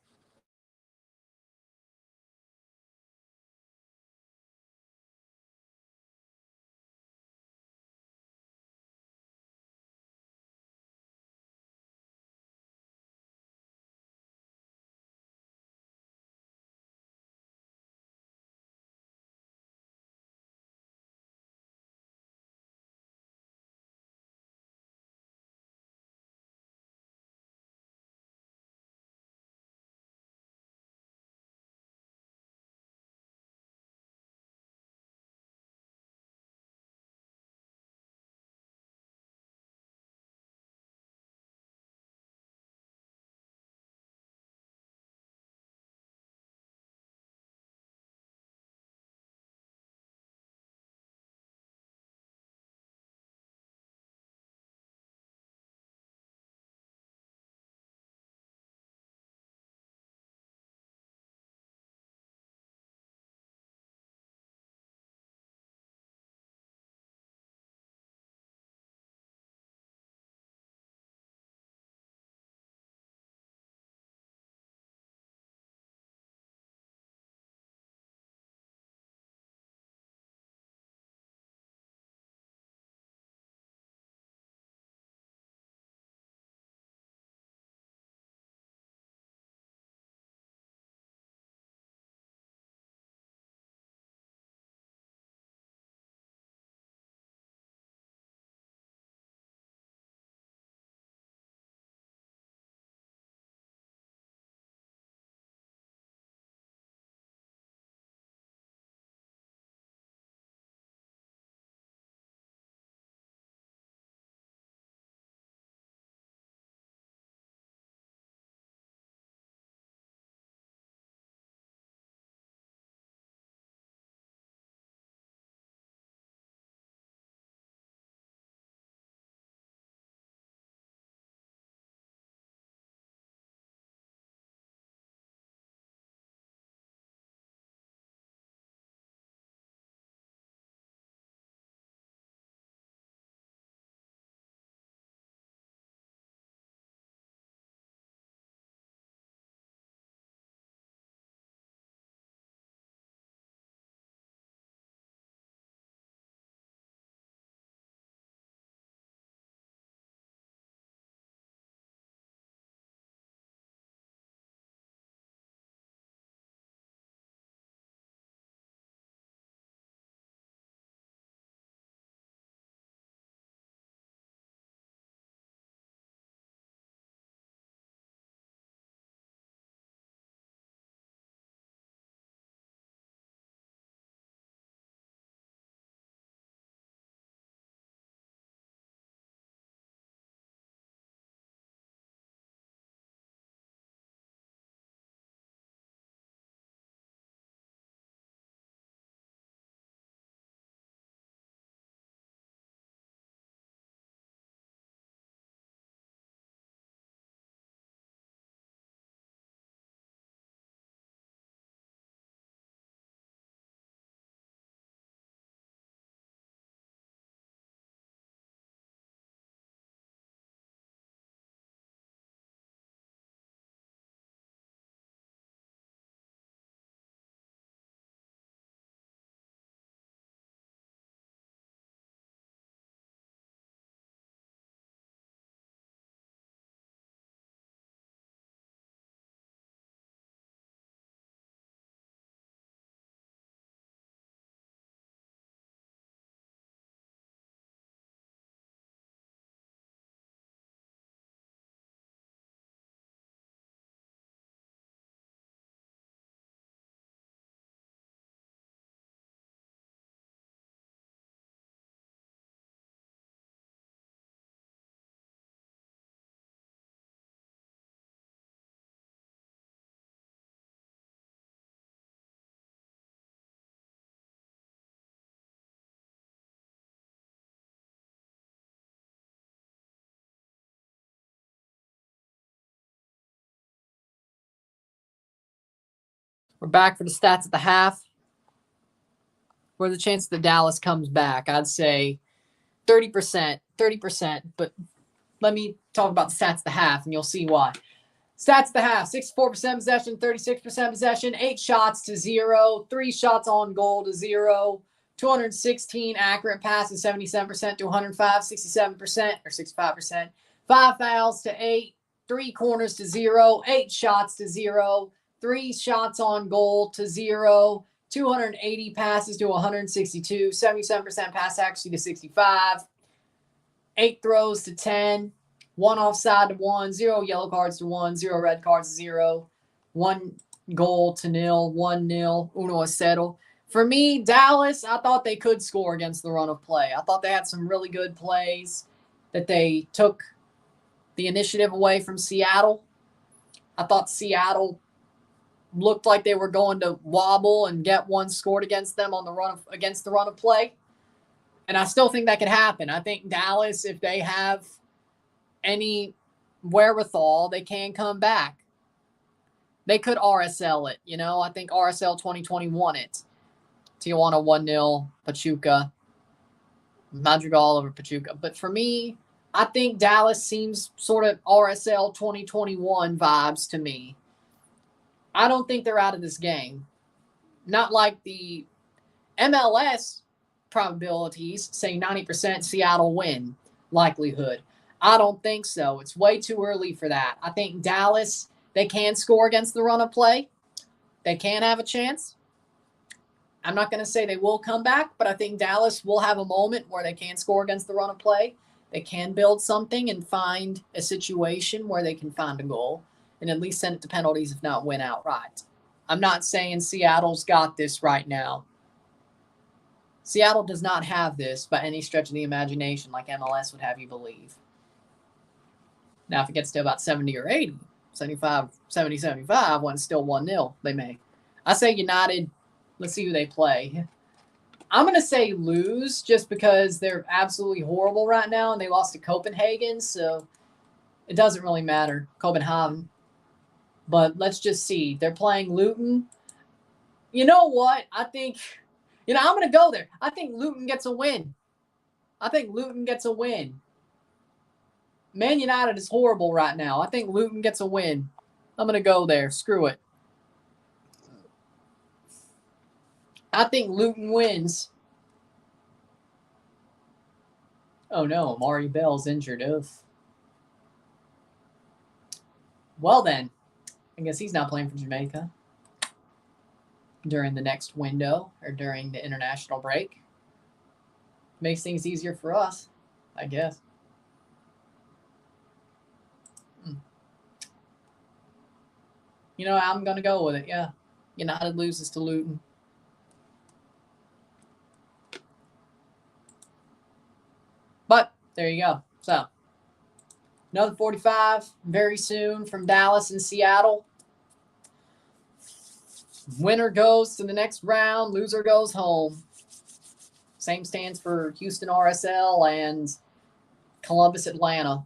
We're back for the stats at the half. for the chance that Dallas comes back, I'd say 30%, 30%. But let me talk about the stats of the half, and you'll see why. Stats of the half, 64% possession, 36% possession, 8 shots to 0, 3 shots on goal to 0, 216 accurate passes, 77% to 105, 67% or 65%, 5 fouls to 8, 3 corners to 0, 8 shots to 0, 3 shots on goal to 0, 280 passes to 162, 77% pass accuracy to 65, 8 throws to 10, 1 offside to 1, 0 yellow cards to 1, 0 red cards to 0, 1 goal to 0, 1-0, uno a cero. For me, Dallas, I thought they could score against the run of play. I thought they had some really good plays, that they took the initiative away from Seattle. I thought Seattle looked like they were going to wobble and get one scored against them on the run of play. And I still think that could happen. I think Dallas, if they have any wherewithal, they can come back. They could RSL it, you know. I think RSL 2021 it. Tijuana 1-0, Pachuca, Madrigal over Pachuca. But for me, I think Dallas seems sort of RSL 2021 vibes to me. I don't think they're out of this game. Not like the MLS probabilities say 90% Seattle win likelihood. I don't think so. It's way too early for that. I think Dallas, they can score against the run of play. They can have a chance. I'm not going to say they will come back, but I think Dallas will have a moment where they can score against the run of play. They can build something and find a situation where they can find a goal and at least send it to penalties, if not win outright. I'm not saying Seattle's got this right now. Seattle does not have this by any stretch of the imagination like MLS would have you believe. Now, if it gets to about 70 or 80, 75, 70, 75, when it's still 1-0, they may. I say United, let's see who they play. I'm going to say lose just because they're absolutely horrible right now and they lost to Copenhagen, so it doesn't really matter. Copenhagen. But let's just see. They're playing Luton. You know what? I think, I'm going to go there. I think Luton gets a win. Man United is horrible right now. I think Luton gets a win. I'm going to go there. Screw it. I think Luton wins. Oh, no. Amari Bell's injured. Oof. Well, then. I guess he's not playing for Jamaica during the next window or during the international break. Makes things easier for us, I guess. I'm going to go with it, yeah. United loses to Luton. But there you go. So, another 45 very soon from Dallas and Seattle. Winner goes to the next round. Loser goes home. Same stands for Houston RSL and Columbus Atlanta.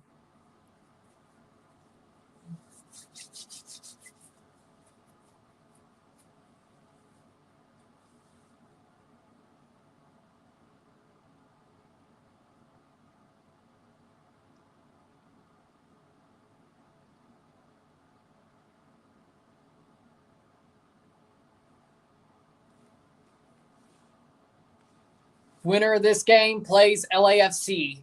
Winner of this game plays LAFC.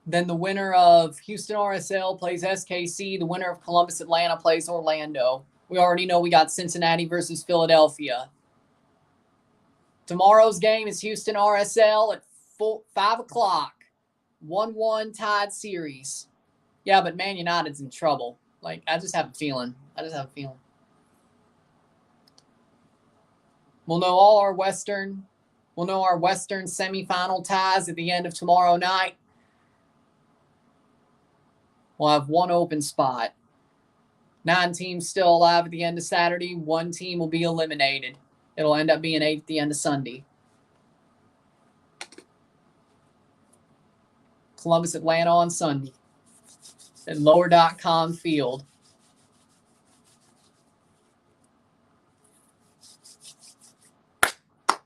Then the winner of Houston RSL plays SKC. The winner of Columbus Atlanta plays Orlando. We already know we got Cincinnati versus Philadelphia. Tomorrow's game is Houston RSL at 5 o'clock. 1-1 tied series. Yeah, but Man United's in trouble. I just have a feeling. We'll know our Western semifinal ties at the end of tomorrow night. We'll have one open spot. 9 teams still alive at the end of Saturday. 1 team will be eliminated. It'll end up being 8 at the end of Sunday. Columbus Atlanta on Sunday at Lower.com Field.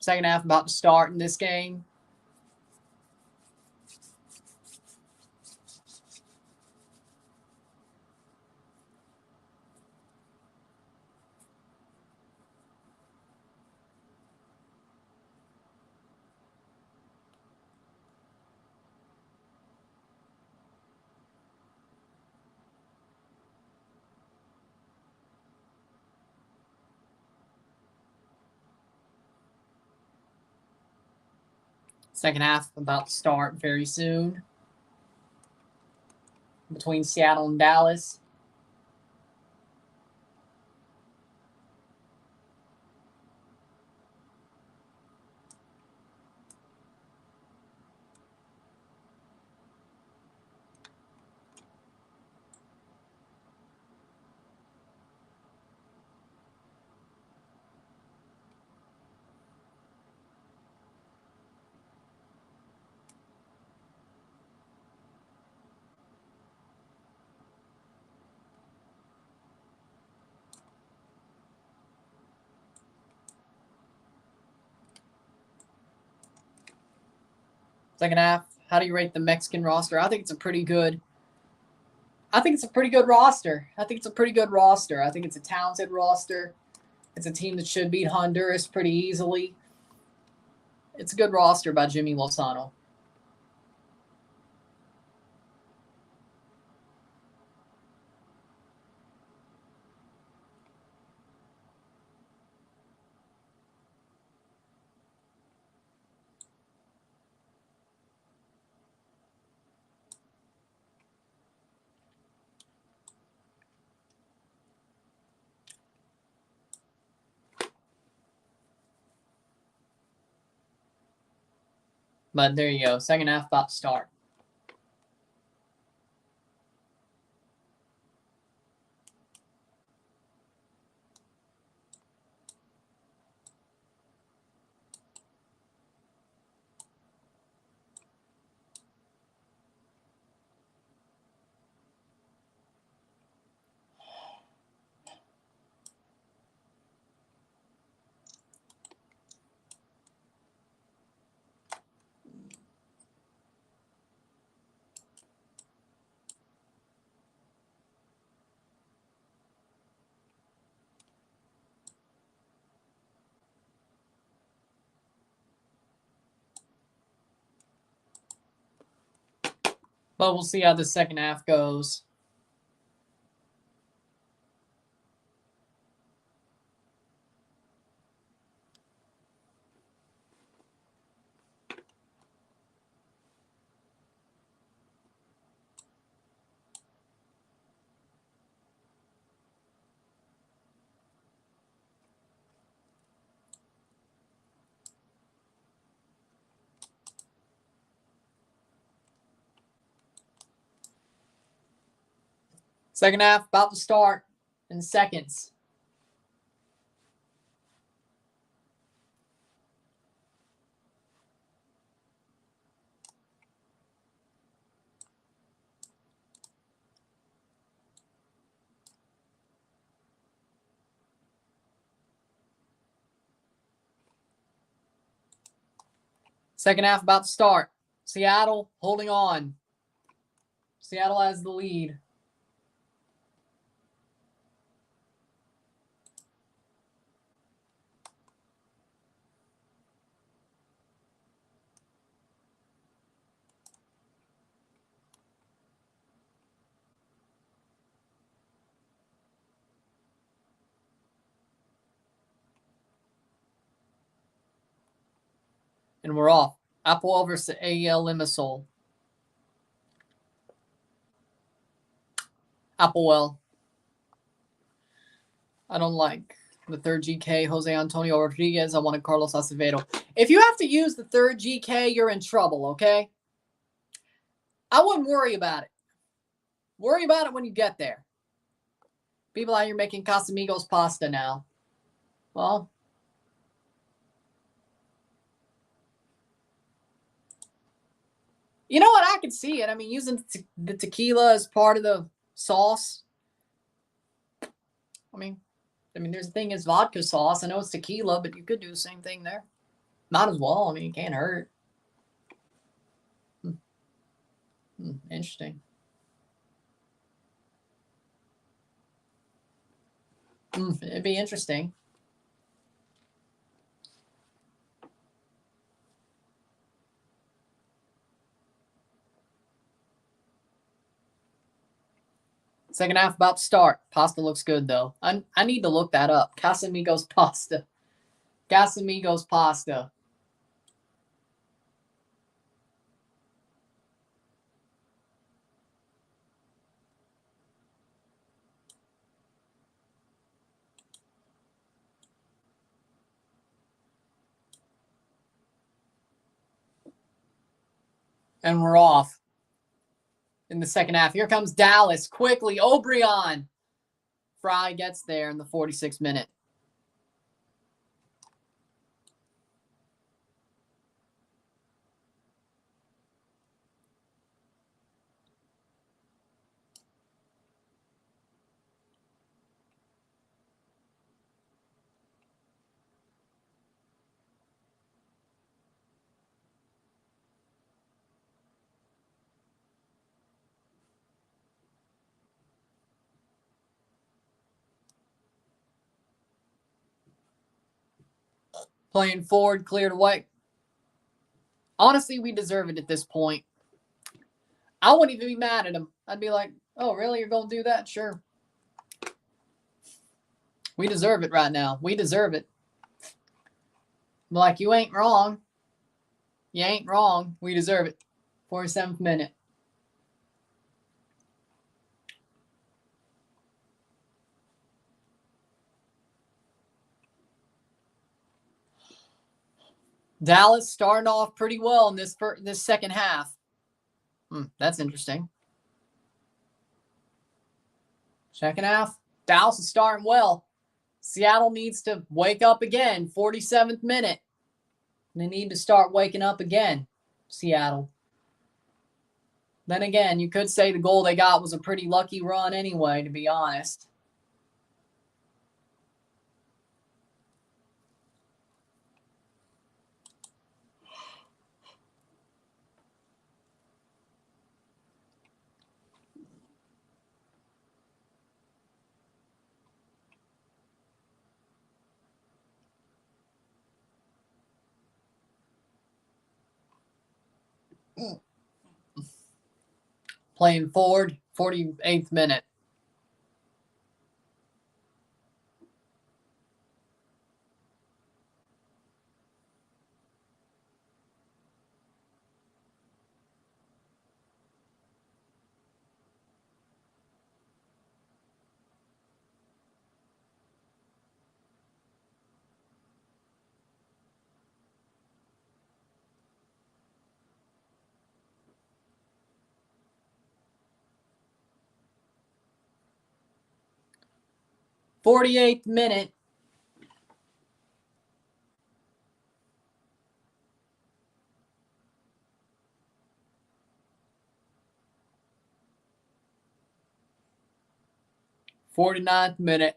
Second half about to start in this game. Second half about to start very soon between Seattle and Dallas. Second half, how do you rate the Mexican roster? I think it's a pretty good roster. I think it's a talented roster. It's a team that should beat Honduras pretty easily. It's a good roster by Jimmy Lozano. But there you go. Second half about to start. But we'll see how the second half goes. Second half about to start in seconds. Second half about to start. Seattle holding on. Seattle has the lead. And we're off. Apoel versus AEL Limassol. Apoel. I don't like the third GK, Jose Antonio Rodriguez. I wanted Carlos Acevedo. If you have to use the third GK, you're in trouble, okay? I wouldn't worry about it. Worry about it when you get there. People out here making Casamigos pasta now. Well, you know what? I can see it. I mean, using the tequila as part of the sauce. I mean, there's a thing as vodka sauce. I know it's tequila, but you could do the same thing there. Might as well. I mean, it can't hurt. Interesting. It'd be interesting. Second half about to start. Pasta looks good, though. I need to look that up. Casamigos pasta. Casamigos pasta. And we're off in the second half. Here comes Dallas quickly. O'Brien. Fry gets there in the 46th minute. Playing forward, cleared away. Honestly, we deserve it at this point. I wouldn't even be mad at him. I'd be like, oh, really? You're going to do that? Sure. We deserve it right now. We deserve it. I'm like, you ain't wrong. You ain't wrong. We deserve it. 47th minute. Dallas starting off pretty well in this second half. That's interesting. Second half, Dallas is starting well. Seattle needs to wake up again. 47th minute. They need to start waking up again, Seattle. Then again, you could say the goal they got was a pretty lucky run anyway, to be honest. Playing forward, 48th minute. '48th minute. '49th minute.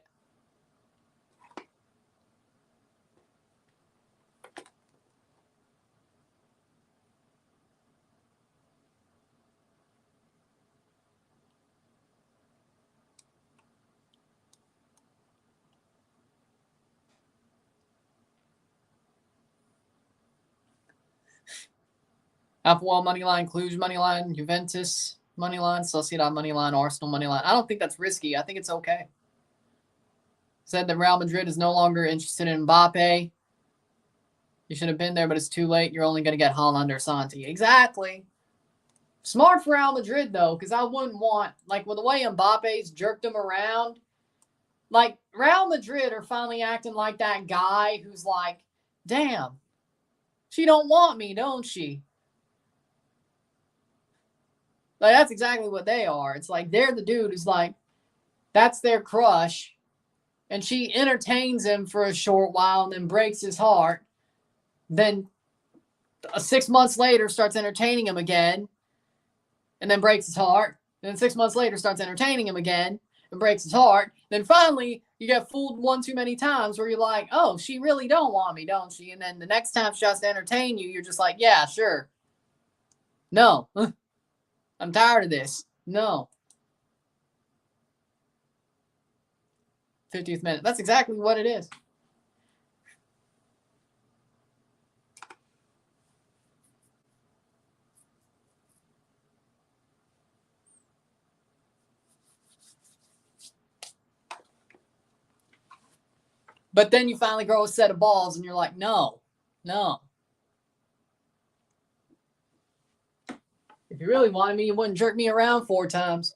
Applewell money line, Cluj money line, Juventus money line, Sociedad money line, Arsenal money line. I don't think that's risky. I think it's okay. Said that Real Madrid is no longer interested in Mbappe. You should have been there, but it's too late. You're only going to get Haaland or Santi. Exactly. Smart for Real Madrid, though, because I wouldn't want, like, with the way Mbappe's jerked him around, like, Real Madrid are finally acting like that guy who's like, damn, she don't want me, don't she? Like, that's exactly what they are. It's like they're the dude who's like, that's their crush. And she entertains him for a short while and then breaks his heart. Then 6 months later starts entertaining him again and then breaks his heart. Then 6 months later starts entertaining him again and breaks his heart. Then finally, You get fooled one too many times where you're like, oh, she really don't want me, don't she? And then the next time she has to entertain you, you're just like, yeah, sure. No. I'm tired of this. No. 50th minute. That's exactly what it is. But then you finally grow a set of balls and you're like, no. If you really wanted me, you wouldn't jerk me around 4 times.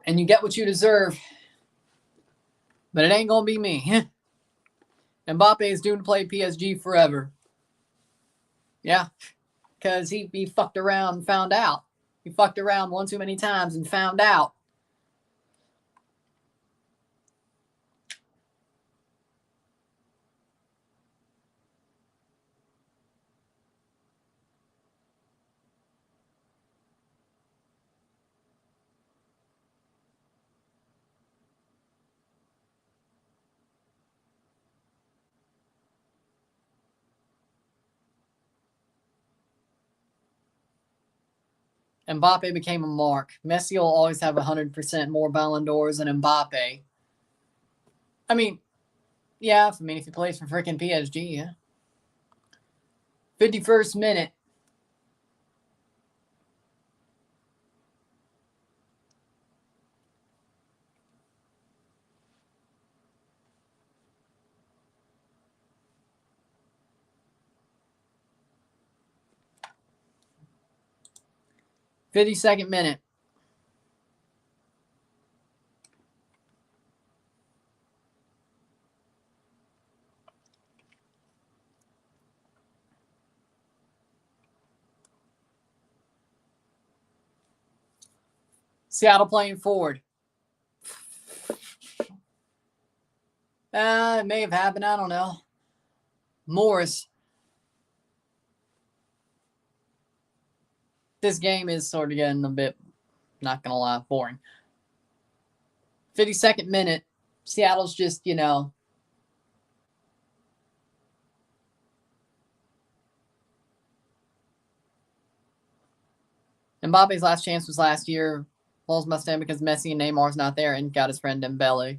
And you get what you deserve. But it ain't going to be me. Mbappe is doomed to play PSG forever. Yeah. Because he fucked around and found out. He fucked around one too many times and found out. Mbappe became a mark. Messi will always have 100% more Ballon d'Ors than Mbappe. I mean, yeah, if he plays for freaking PSG, yeah. 51st minute. '52nd minute. Seattle playing forward. It may have happened. I don't know. Morris. This game is sort of getting a bit, not going to lie, boring. 52nd minute. Seattle's just, Mbappe's last chance was last year. Balls must end because Messi and Neymar's not there and got his friend Dembele.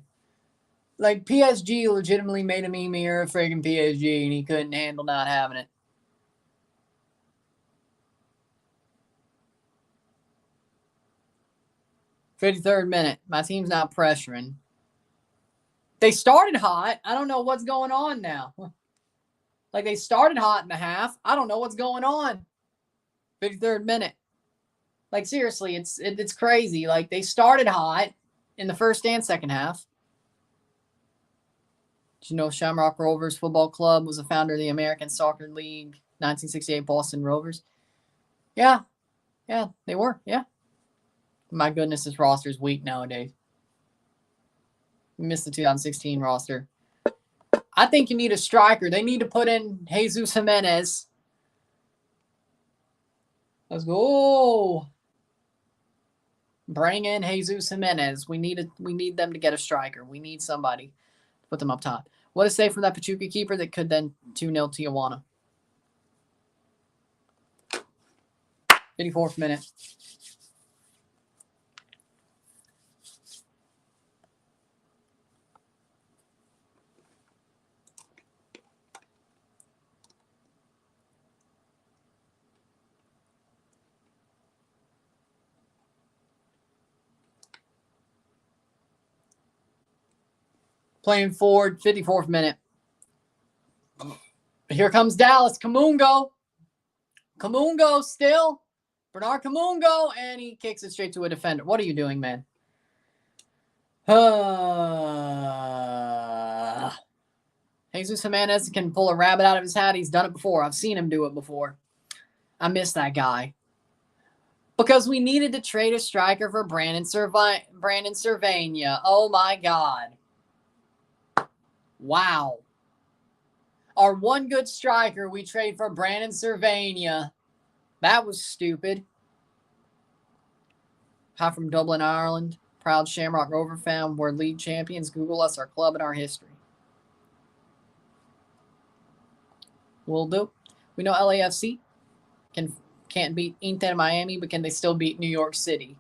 Like, PSG legitimately made a meme here of friggin' PSG, and he couldn't handle not having it. '53rd minute. My team's not pressuring. They started hot. I don't know what's going on now. Like, they started hot in the half. I don't know what's going on. 53rd minute. Like, seriously, it's crazy. Like, they started hot in the first and second half. Did you know Shamrock Rovers Football Club was a founder of the American Soccer League, 1968 Boston Rovers? Yeah, they were, yeah. My goodness, this roster is weak nowadays. We missed the 2016 roster. I think you need a striker. They need to put in Jesus Jimenez. Let's go. Bring in Jesus Jimenez. We need them to get a striker. We need somebody to put them up top. What a save from that Pachuca keeper that could then 2-0 Tijuana. 54th minute. Playing forward, 54th minute. Here comes Dallas. Kamungo still. Bernard Kamungo, and he kicks it straight to a defender. What are you doing, man? Jesus Jimenez can pull a rabbit out of his hat. He's done it before. I've seen him do it before. I miss that guy. Because we needed to trade a striker for Brandon Cervania. Oh, my God. Wow. Our one good striker we trade for Brandon Cervania. That was stupid. Hi from Dublin, Ireland. Proud Shamrock Rover fan. We're league champions. Google us, our club, and our history. Will do. We know LAFC can't beat Inter Miami, but can they still beat New York City?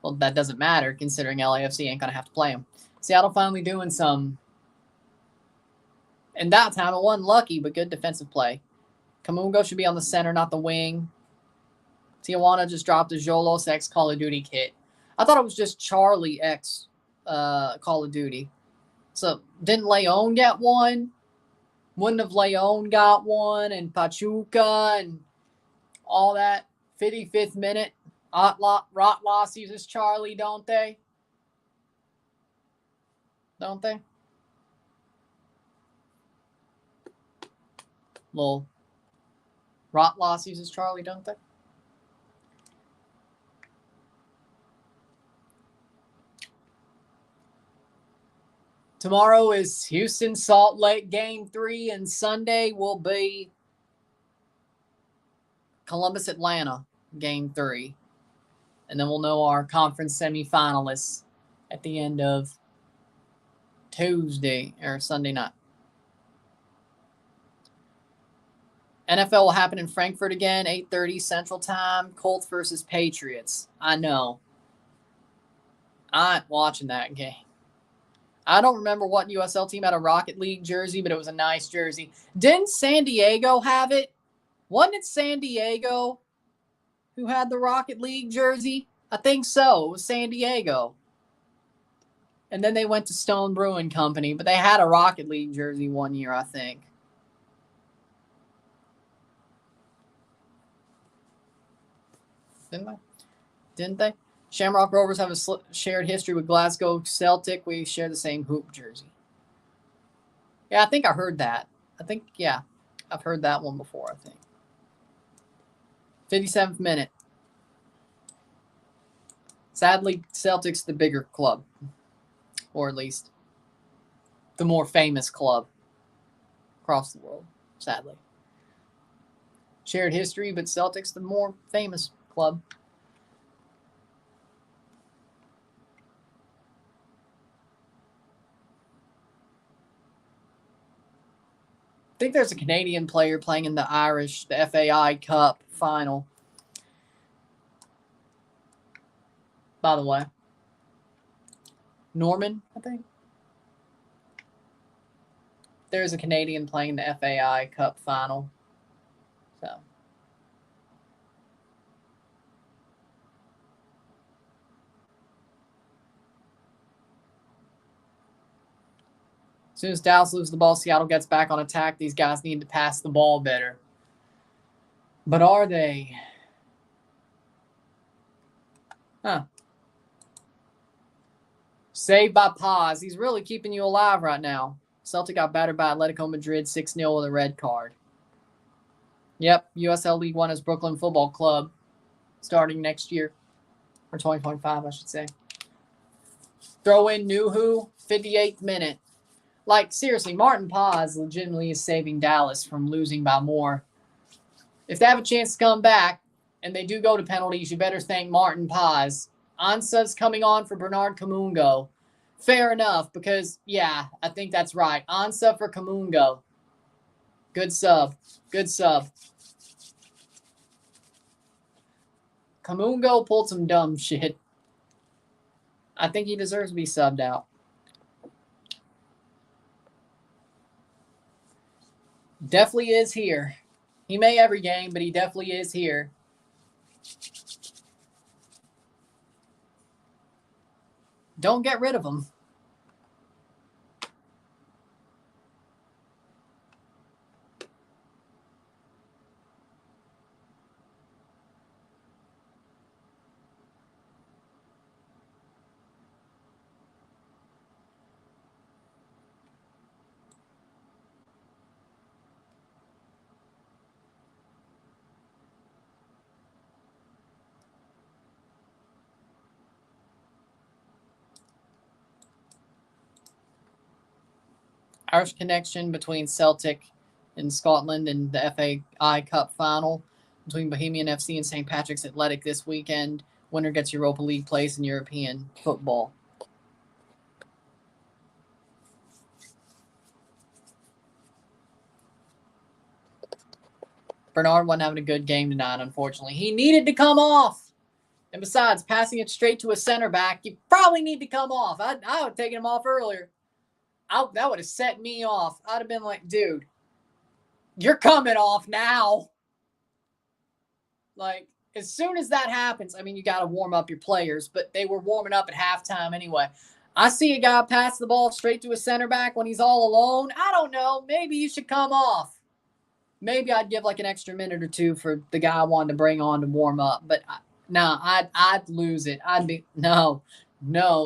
Well, that doesn't matter considering LAFC ain't going to have to play them. Seattle finally doing some. In that time, it wasn't lucky, but good defensive play. Kamungo should be on the center, not the wing. Tijuana just dropped a Jolos X Call of Duty kit. I thought it was just Charlie X Call of Duty. So didn't Leon get one? Wouldn't have Leon got one? And Pachuca and all that. 55th minute. Rotloss uses Charlie, don't they? Don't they? Little Rotloss uses Charlie, don't they? Tomorrow is Houston Salt Lake Game 3, and Sunday will be Columbus Atlanta Game 3. And then we'll know our conference semifinalists at the end of Tuesday or Sunday night. NFL will happen in Frankfurt again, 8:30 Central Time. Colts versus Patriots. I know. I ain't watching that game. I don't remember what USL team had a Rocket League jersey, but it was a nice jersey. Didn't San Diego have it? Wasn't it San Diego who had the Rocket League jersey? I think so. It was San Diego. And then they went to Stone Brewing Company, but they had a Rocket League jersey one year, I think. Didn't they? Shamrock Rovers have a shared history with Glasgow Celtic. We share the same hoop jersey. Yeah, I think I heard that. I've heard that one before, I think. 57th minute. Sadly, Celtic's the bigger club. Or at least the more famous club across the world, sadly. Shared history, but Celtic's the more famous club. I think there's a Canadian player playing in the FAI Cup final. By the way. Norman, I think. There's a Canadian playing the FAI Cup final. So. As soon as Dallas loses the ball, Seattle gets back on attack. These guys need to pass the ball better. But are they? Huh. Saved by Paz. He's really keeping you alive right now. Celtic got battered by Atletico Madrid 6-0 with a red card. Yep, USL League One is Brooklyn Football Club starting next year. Or 2025, I should say. Throw in Nuhu, 58th minute. Like, seriously, Martin Paz legitimately is saving Dallas from losing by more. If they have a chance to come back, and they do go to penalties, you better thank Martin Paz. Ansa's coming on for Bernard Kamungo. Fair enough, because, yeah, I think that's right. Ansa for Kamungo. Good sub. Good sub. Kamungo pulled some dumb shit. I think he deserves to be subbed out. Definitely is here. He may every game, but he definitely is here. Don't get rid of him. Irish connection between Celtic and Scotland in the FAI Cup final between Bohemian FC and St. Patrick's Athletic this weekend Winner gets Europa League place in European football. Bernard wasn't having a good game tonight, unfortunately. He needed to come off. And besides, passing it straight to a center back, you probably need to come off. I would have taken him off earlier. That would have set me off. I'd have been like, dude, you're coming off now. Like, as soon as that happens, I mean, you got to warm up your players, but they were warming up at halftime anyway. I see a guy pass the ball straight to a center back when he's all alone. I don't know. Maybe you should come off. Maybe I'd give like an extra minute or two for the guy I wanted to bring on to warm up. But no, I'd lose it. I'd be no.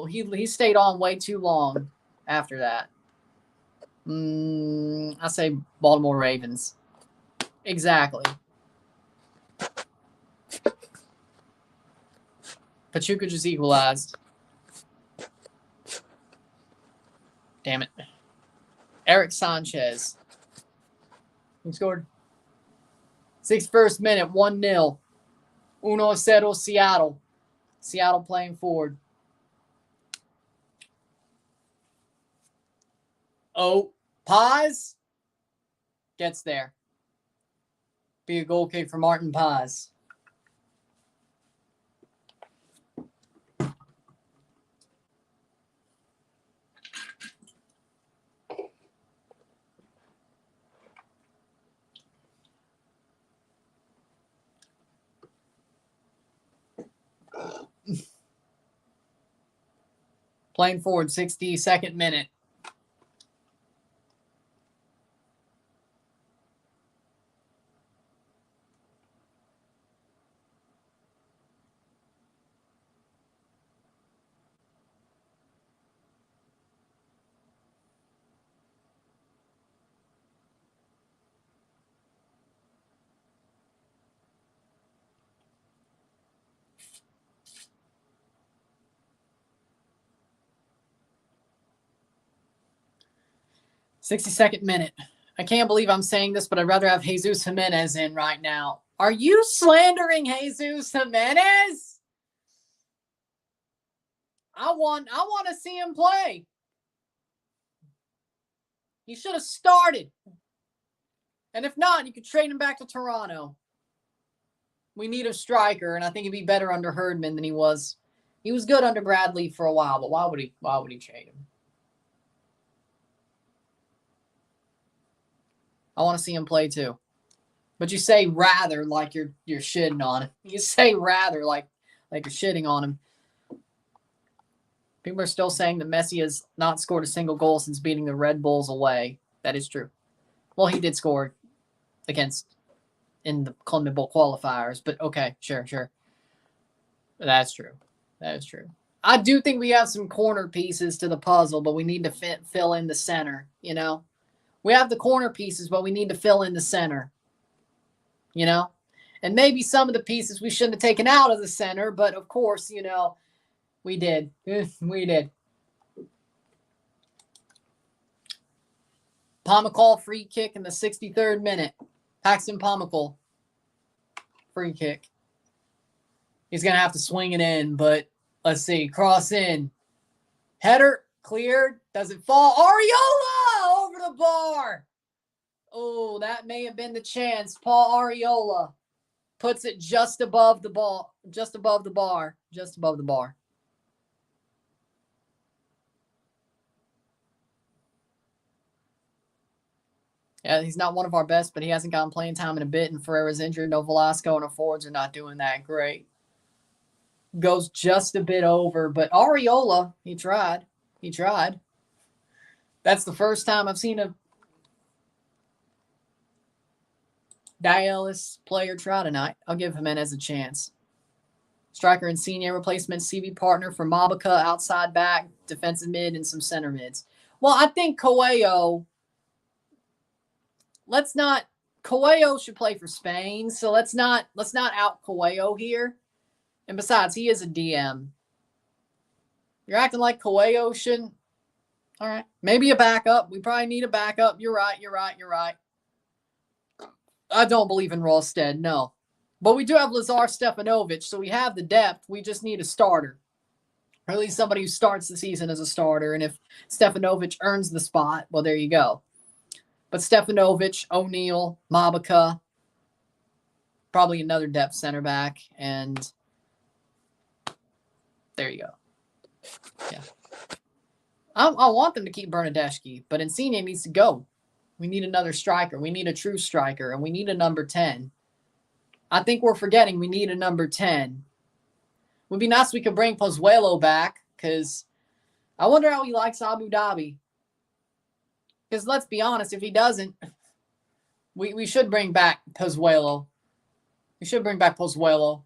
He stayed on way too long after that. I say Baltimore Ravens. Exactly. Pachuca just equalized. Damn it. Eric Sanchez. He scored. 61st minute, 1-0. 1-0 Seattle. Seattle playing forward. Oh, Paz gets there. Be a goal kick for Martin Paz. Playing forward, 62nd minute. '62nd minute. I can't believe I'm saying this, but I'd rather have Jesus Jimenez in right now. Are you slandering Jesus Jimenez? I want to see him play. He should have started. And if not, you could trade him back to Toronto. We need a striker, and I think he'd be better under Herdman than he was. He was good under Bradley for a while, but why would he trade him? I want to see him play too. But you say rather like you're shitting on him. You say rather like you're shitting on him. People are still saying that Messi has not scored a single goal since beating the Red Bulls away. That is true. Well, he did score in the CONMEBOL qualifiers, but okay, sure. That's true. That is true. I do think we have some corner pieces to the puzzle, but we need to fill in the center, you know? We have the corner pieces, but we need to fill in the center, you know? And maybe some of the pieces we shouldn't have taken out of the center, but of course, you know, we did. We did. Pomykal free kick in the 63rd minute. Paxton Pomykal. Free kick. He's going to have to swing it in, but let's see. Cross in. Header cleared. Does it fall? Areola over the bar. Oh, that may have been the chance. Paul Areola puts it just above the ball. Just above the bar. Just above the bar. Yeah, he's not one of our best, but he hasn't gotten playing time in a bit, and Ferreira's injured. No Velasco and our forwards are not doing that great. Goes just a bit over, but Areola, he tried. He tried. That's the first time I've seen a Dallas player try tonight. I'll give Jimenez a chance. Striker and senior replacement, CV partner for Mabica, outside back, defensive mid, and some center mids. Well, I think Coelho... Coelho should play for Spain, so let's not out Coelho here. And besides, he is a DM. You're acting like Coelho shouldn't. All right, maybe a backup. We probably need a backup. You're right. I don't believe in Ralsted. No, But we do have Lazar Stefanovic, so we have the depth. We just need a starter. Or at least somebody who starts the season as a starter. And if Stefanovic earns the spot, well, there you go. But Stefanovic, O'Neal, Mabika, probably another depth center back. And there you go. Yeah. I want them to keep Bernadeschi, but Insigne needs to go. We need another striker. We need a true striker, and we need a number 10. I think we're forgetting we need a number 10. Would be nice if we could bring Pozuelo back, because I wonder how he likes Abu Dhabi. Because let's be honest, if he doesn't, we should bring back Pozuelo. We should bring back Pozuelo.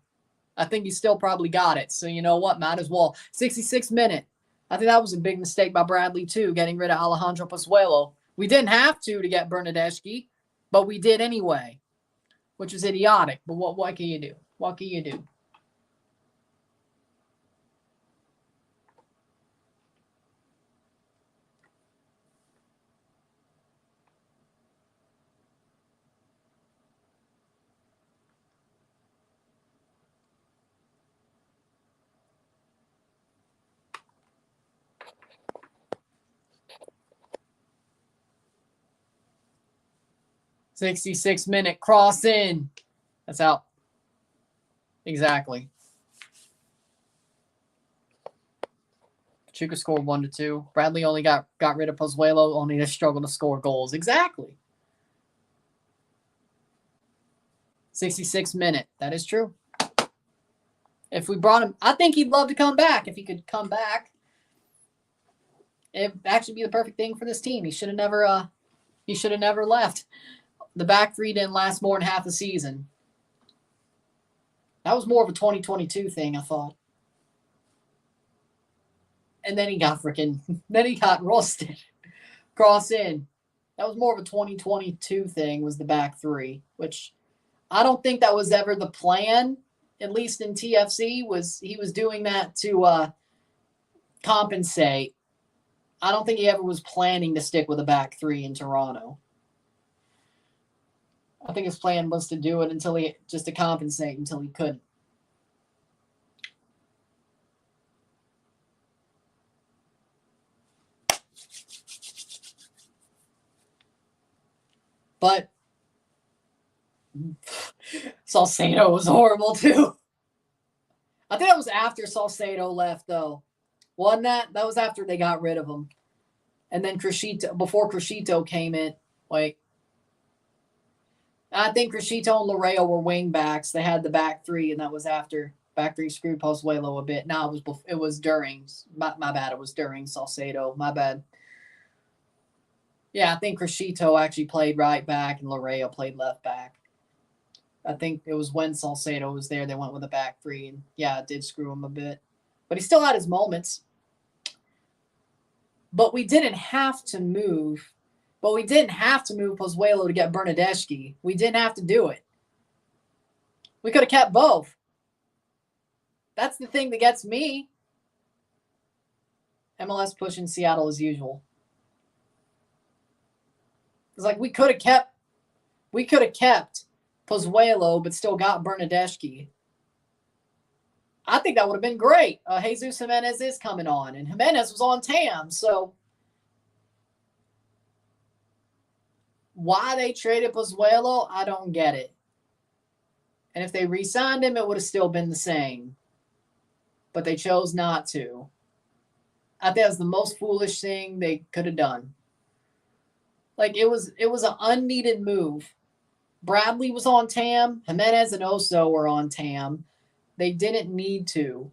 I think he still probably got it. So you know what? Might as well. 66th minute. I think that was a big mistake by Bradley, too, getting rid of Alejandro Pozuelo. We didn't have to get Bernadeschi, but we did anyway, which is idiotic. But what can you do? What can you do? $66-minute cross in. That's out. Exactly. Pachuca scored 1-2. Bradley only got rid of Pozuelo, only to struggle to score goals. Exactly. 66th minute. That is true. If we brought him, I think he'd love to come back. If he could come back, it'd actually be the perfect thing for this team. He should have never left. The back three didn't last more than half the season. That was more of a 2022 thing, I thought. And then he got roasted. Cross in. That was more of a 2022 thing, was the back three, which I don't think that was ever the plan, at least in TFC, he was doing that to compensate. I don't think he ever was planning to stick with a back three in Toronto. I think his plan was to do it just to compensate until he couldn't. But Salcedo was horrible too. I think that was after Salcedo left, though. Wasn't that? That was after they got rid of him. And then before Crescito came in. Wait. I think Crescito and Loreo were wing backs. They had the back three, and that was after back three screwed Pozuelo a bit. No, it was during. My bad. It was during Salcedo. My bad. Yeah, I think Crescito actually played right back, and Loreo played left back. I think it was when Salcedo was there, they went with a back three, and yeah, it did screw him a bit. But he still had his moments. But we didn't have to move. But we didn't have to move Pozuelo to get Bernadeschi. We didn't have to do it. We could have kept both. That's the thing that gets me. MLS pushing Seattle as usual. It's like we could have kept Pozuelo, but still got Bernadeschi. I think that would have been great. Jesus Jimenez is coming on, and Jimenez was on TAM, so why they traded Pozuelo, I don't get it. And if they re-signed him, it would have still been the same. But they chose not to. I think that was the most foolish thing they could have done. Like, it was an unneeded move. Bradley was on TAM. Jimenez and Oso were on TAM. They didn't need to.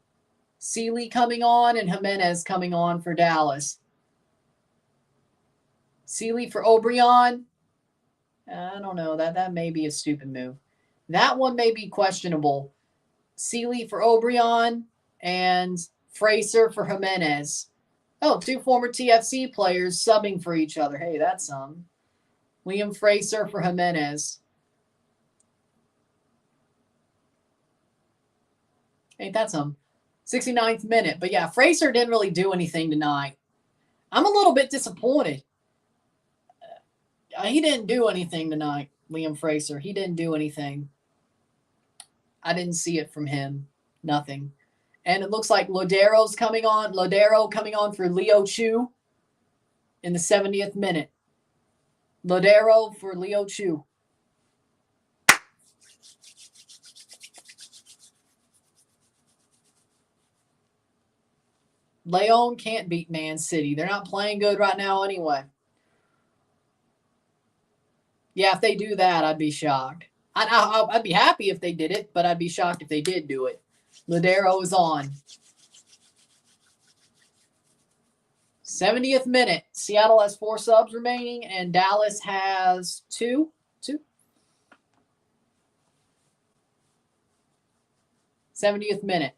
Sealy coming on and Jimenez coming on for Dallas. Sealy for O'Brien. I don't know. That may be a stupid move. That one may be questionable. Sealy for O'Brien and Fraser for Jimenez. Oh, two former TFC players subbing for each other. Hey, that's some. Liam Fraser for Jimenez. Ain't that some? 69th minute. But yeah, Fraser didn't really do anything tonight. I'm a little bit disappointed. He didn't do anything tonight, Liam Fraser. He didn't do anything. I didn't see it from him. Nothing. And it looks like Lodero coming on for Leo Chu in the 70th minute. Lodero for Leo Chu. Leon can't beat Man City. They're not playing good right now anyway. Yeah, if they do that, I'd be shocked. I'd be happy if they did it, but I'd be shocked if they did do it. Lodero is on. 70th minute. Seattle has 4 subs remaining, and Dallas has 2. 70th minute.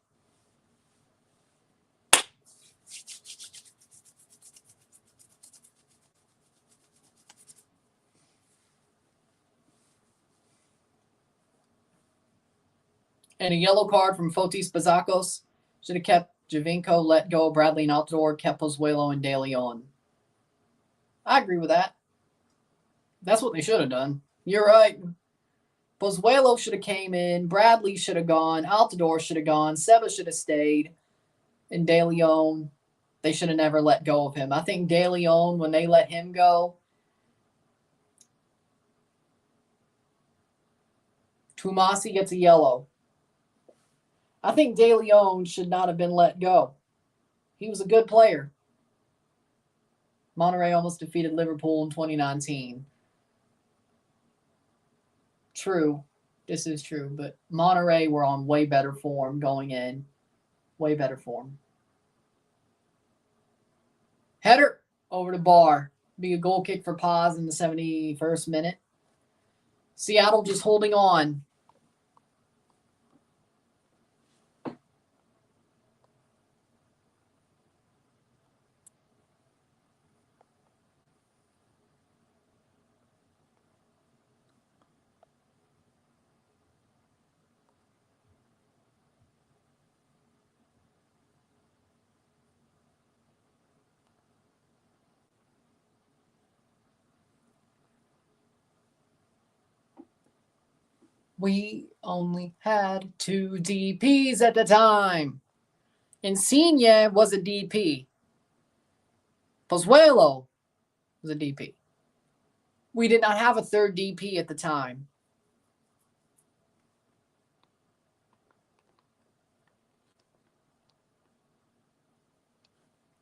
And a yellow card from Fotis Bazakos. Should have kept Javinko, let go of Bradley and Altidore, kept Pozuelo and De Leon. I agree with that. That's what they should have done. You're right. Pozuelo should have came in. Bradley should have gone. Altidore should have gone. Seba should have stayed. And De Leon, they should have never let go of him. I think De Leon, when they let him go, Tumasi gets a yellow. I think De Leon should not have been let go. He was a good player. Monterrey almost defeated Liverpool in 2019. True. This is true. But Monterrey were on way better form going in. Way better form. Header over to bar. Be a goal kick for Paz in the 71st minute. Seattle just holding on. We only had 2 DPs at the time. Insigne was a DP. Pozuelo was a DP. We did not have a third DP at the time.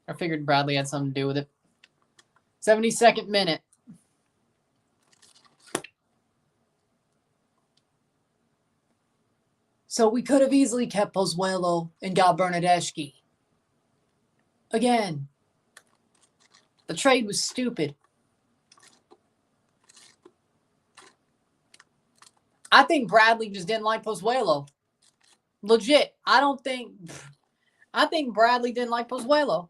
I figured Bradley had something to do with it. 72nd minute. So we could have easily kept Pozuelo and got Bernardeschi. Again, the trade was stupid. I think Bradley just didn't like Pozuelo. Legit. I think Bradley didn't like Pozuelo.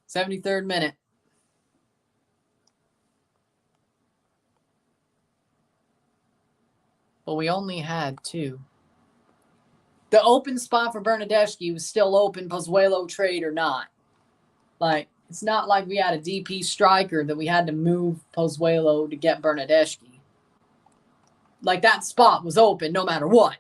'73rd minute. But we only had 2. The open spot for Bernardeschi was still open, Pozuelo trade or not. Like, it's not like we had a DP striker that we had to move Pozuelo to get Bernardeschi. Like, that spot was open no matter what.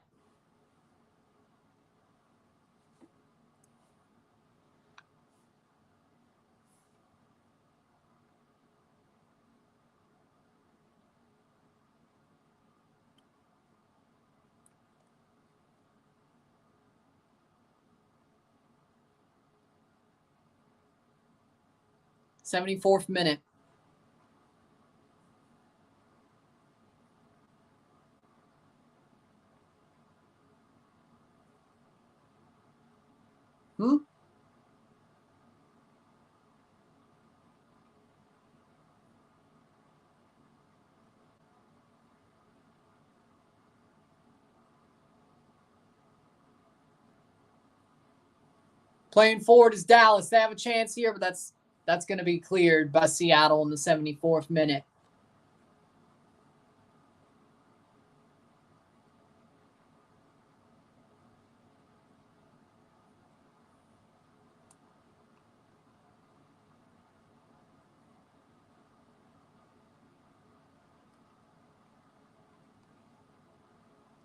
'74th minute. Playing forward is Dallas. They have a chance here, but that's going to be cleared by Seattle in the 74th minute.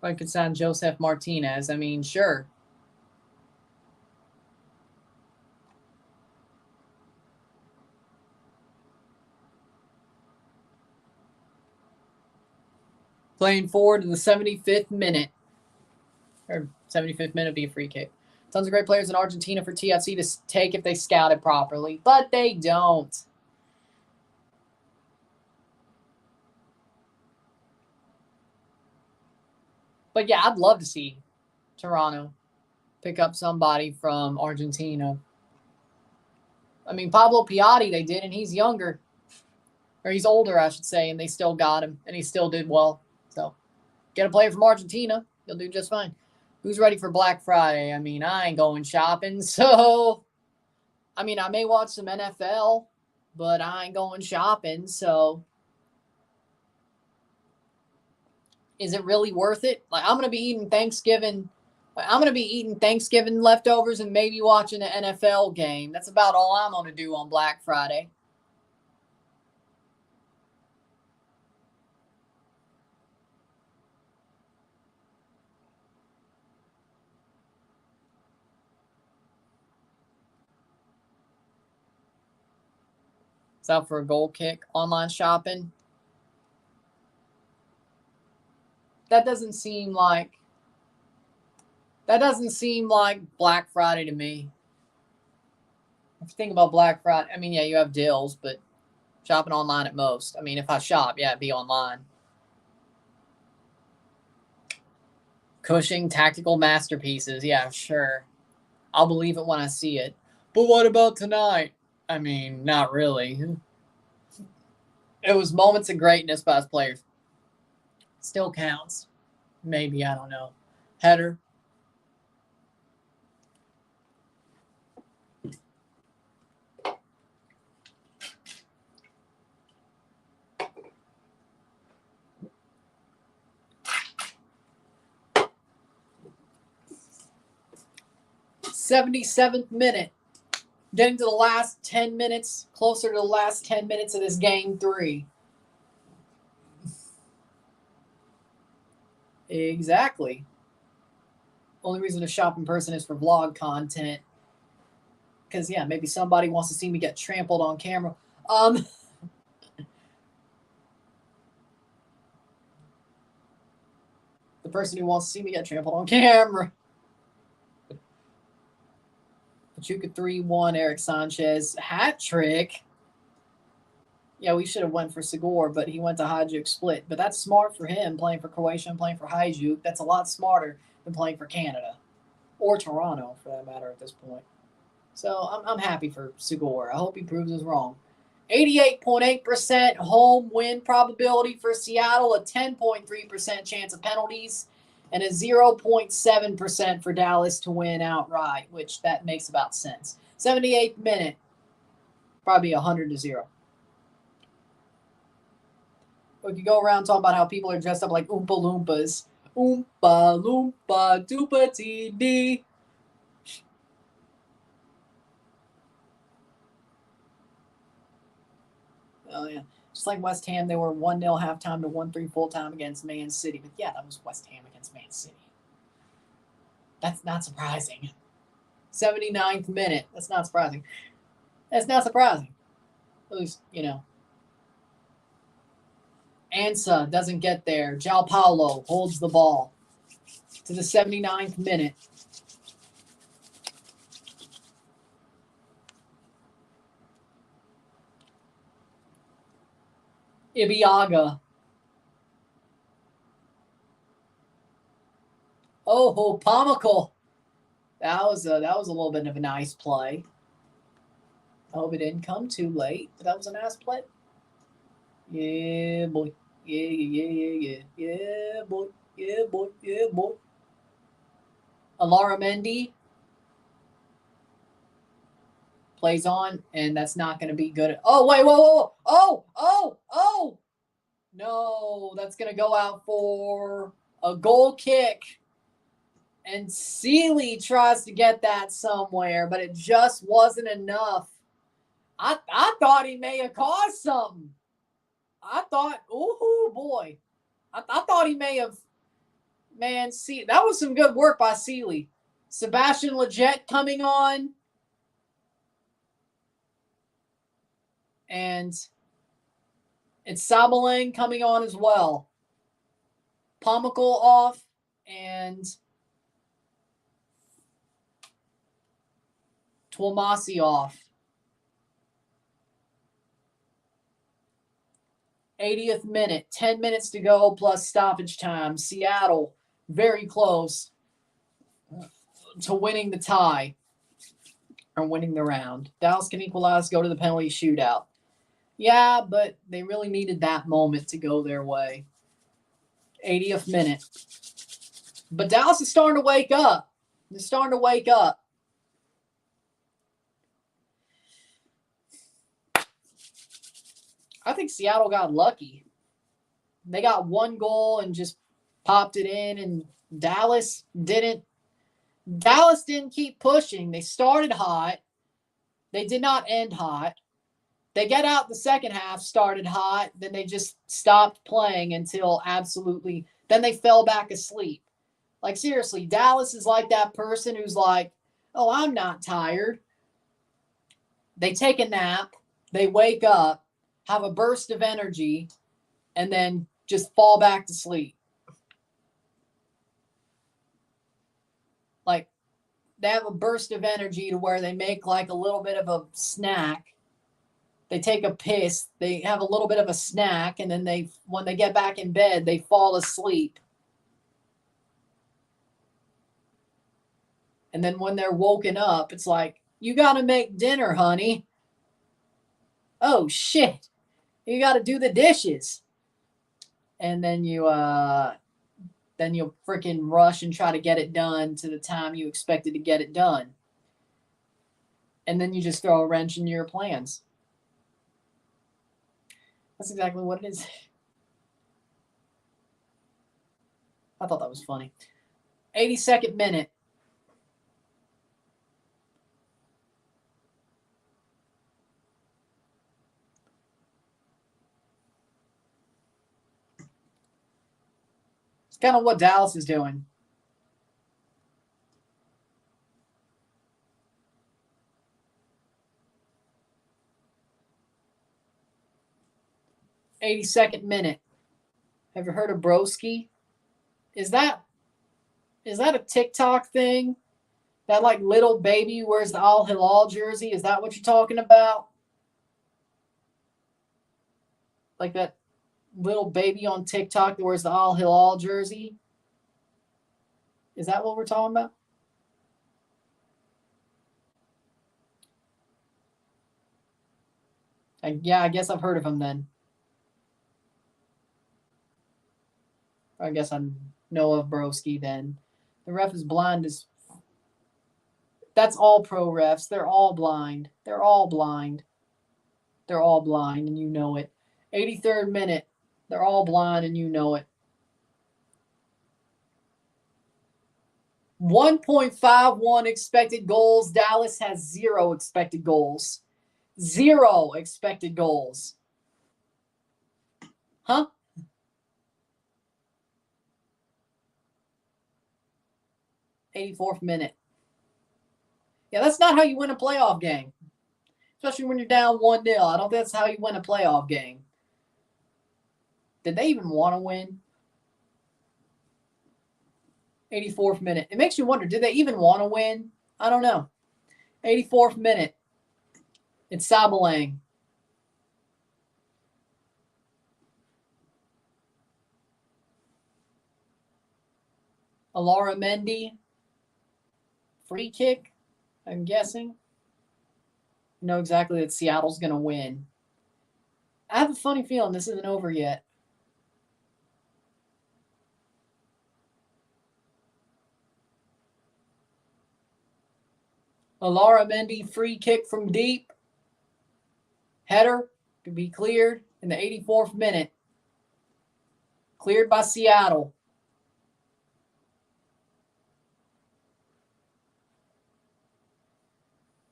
I could sign Joseph Martinez. I mean, sure. Playing forward in the 75th minute. Or 75th minute be a free kick. Tons of great players in Argentina for TFC to take if they scout it properly. But they don't. But yeah, I'd love to see Toronto pick up somebody from Argentina. I mean, Pablo Piatti, they did, and he's younger. Or he's older, I should say, and they still got him, and he still did well. So, get a player from Argentina, you'll do just fine. Who's ready for Black Friday? I mean, I ain't going shopping, so... I mean, I may watch some NFL, but I ain't going shopping, so... Is it really worth it? Like, I'm going to be eating Thanksgiving leftovers and maybe watching an NFL game. That's about all I'm going to do on Black Friday. It's out for a goal kick. Online shopping. That doesn't seem like Black Friday to me. If you think about Black Friday, I mean, yeah, you have deals, but shopping online at most. I mean, if I shop, yeah, it'd be online. Cushing tactical masterpieces. Yeah, sure. I'll believe it when I see it. But what about tonight? I mean, not really. It was moments of greatness by his players. Still counts. Maybe, I don't know. Header. '77th minute. Getting to the last 10 minutes, closer to the last 10 minutes of this game 3. Exactly. Only reason to shop in person is for vlog content. Because, yeah, maybe somebody wants to see me get trampled on camera. The person who wants to see me get trampled on camera. Pachuca 3-1, Eric Sanchez. Hat trick. Yeah, we should have went for Segura, but he went to Hajduk split. But that's smart for him, playing for Croatia and playing for Hajduk. That's a lot smarter than playing for Canada. Or Toronto, for that matter, at this point. So I'm happy for Segura. I hope he proves us wrong. 88.8% home win probability for Seattle, a 10.3% chance of penalties, and a 0.7% for Dallas to win outright, which that makes about sense. 78th minute, probably 100-0. We could go around talking about how people are dressed up like Oompa Loompas. Oompa Loompa Doopa TD. Oh, yeah. Just like West Ham, they were 1-0 halftime to 1-3 full-time against Man City. But, yeah, that was West Ham against Man City. That's not surprising. 79th minute. That's not surprising. That's not surprising. At least, you know. Ansa doesn't get there. João Paulo holds the ball to the 79th minute. Ibiaga. Oh, Pomical. That was a little bit of a nice play. I hope it didn't come too late, but that was a nice play. Yeah, boy. Yeah, boy. Yeah, boy. Alara Mendy plays on, and that's not going to be good. Oh, wait, whoa. Oh. No, that's going to go out for a goal kick. And Seeley tries to get that somewhere, but it just wasn't enough. I thought he may have caused something. I thought, ooh, boy. I thought he may have Man, see, that was some good work by Sealy. Sebastian Lletget coming on. And it's Sabalang coming on as well. Pomical off. And Twomasi off. 80th minute, 10 minutes to go plus stoppage time. Seattle very close to winning the tie or winning the round. Dallas can equalize, go to the penalty shootout. Yeah, but they really needed that moment to go their way. 80th minute. But Dallas is starting to wake up. They're starting to wake up. I think Seattle got lucky. They got one goal and just popped it in, and Dallas didn't. Dallas didn't keep pushing. They started hot. They did not end hot. They get out the second half, started hot. Then they just stopped playing until absolutely. Then they fell back asleep. Like, seriously, Dallas is like that person who's like, oh, I'm not tired. They take a nap. They wake up, have a burst of energy, and then just fall back to sleep. Like, they have a burst of energy to where they make like a little bit of a snack. They take a piss, they have a little bit of a snack, and then when they get back in bed, they fall asleep. And then when they're woken up, it's like, you got to make dinner, honey. Oh, shit. You got to do the dishes. And then you freaking rush and try to get it done to the time you expected to get it done. And then you just throw a wrench in your plans. That's exactly what it is. I thought that was funny. 82nd minute. It's kind of what Dallas is doing. '82nd minute. Have you heard of Broski? Is that a TikTok thing? That like little baby who wears the Al Hilal jersey? Is that what you're talking about? Like that little baby on TikTok that wears the Al Hilal jersey? Is that what we're talking about? Yeah, I guess I've heard of him then. I guess I know of Broski then. The ref is blind as... That's all pro refs. They're all blind. They're all blind. They're all blind, and you know it. 83rd minute. They're all blind, and you know it. 1.51 expected goals. Dallas has 0 expected goals. 0 expected goals. Huh? '84th minute. Yeah, that's not how you win a playoff game. Especially when you're down 1-0. I don't think that's how you win a playoff game. Did they even want to win? 84th minute. It makes you wonder, did they even want to win? I don't know. 84th minute. It's Sabalang. Alara Mendy. Free kick, I'm guessing. You know exactly that Seattle's going to win. I have a funny feeling this isn't over yet. Alara Mendy, free kick from deep. Header to be cleared in the 84th minute. Cleared by Seattle.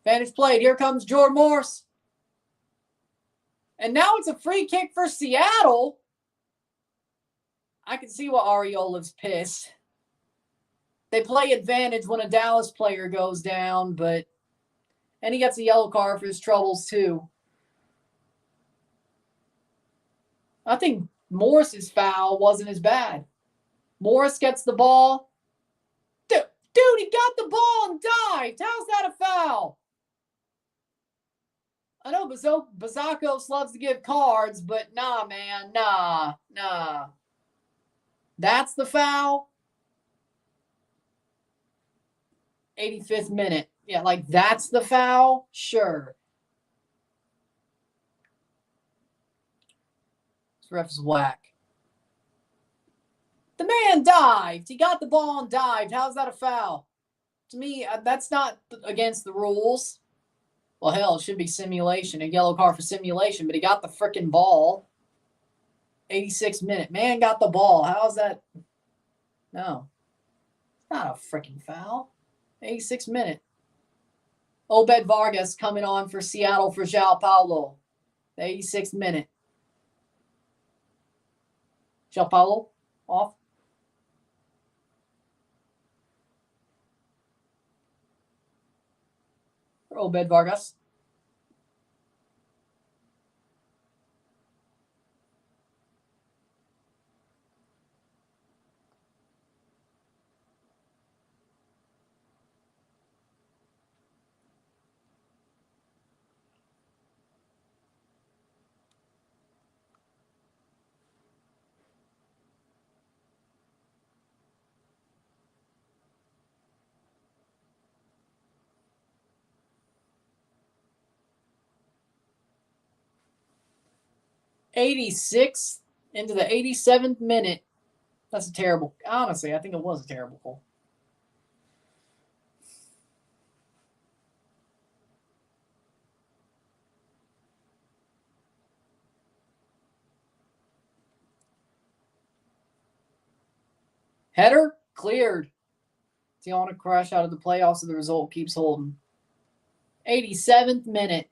Advantage played. Here comes Jordan Morse. And now it's a free kick for Seattle. I can see why Ariola's pissed. They play advantage when a Dallas player goes down, and he gets a yellow card for his troubles too. I think Morris's foul wasn't as bad. Morris gets the ball. Dude, he got the ball and dived. How's that a foul? I know Bazakos loves to give cards, but nah, man. Nah. That's the foul? 85th minute. Yeah, like that's the foul? Sure. This ref's whack. The man dived. He got the ball and dived. How's that a foul? To me, that's not against the rules. Well, hell, it should be simulation. A yellow card for simulation, but he got the freaking ball. 86th minute. Man got the ball. How's that? No. It's not a freaking foul. 86th minute. Obed Vargas coming on for Seattle for João Paulo. The 86th minute. João Paulo off. For Obed Vargas. '86 into the 87th minute. That's a terrible. Honestly, I think it was a terrible goal. Header cleared. Tijuana crash out of the playoffs, and the result keeps holding. 87th minute.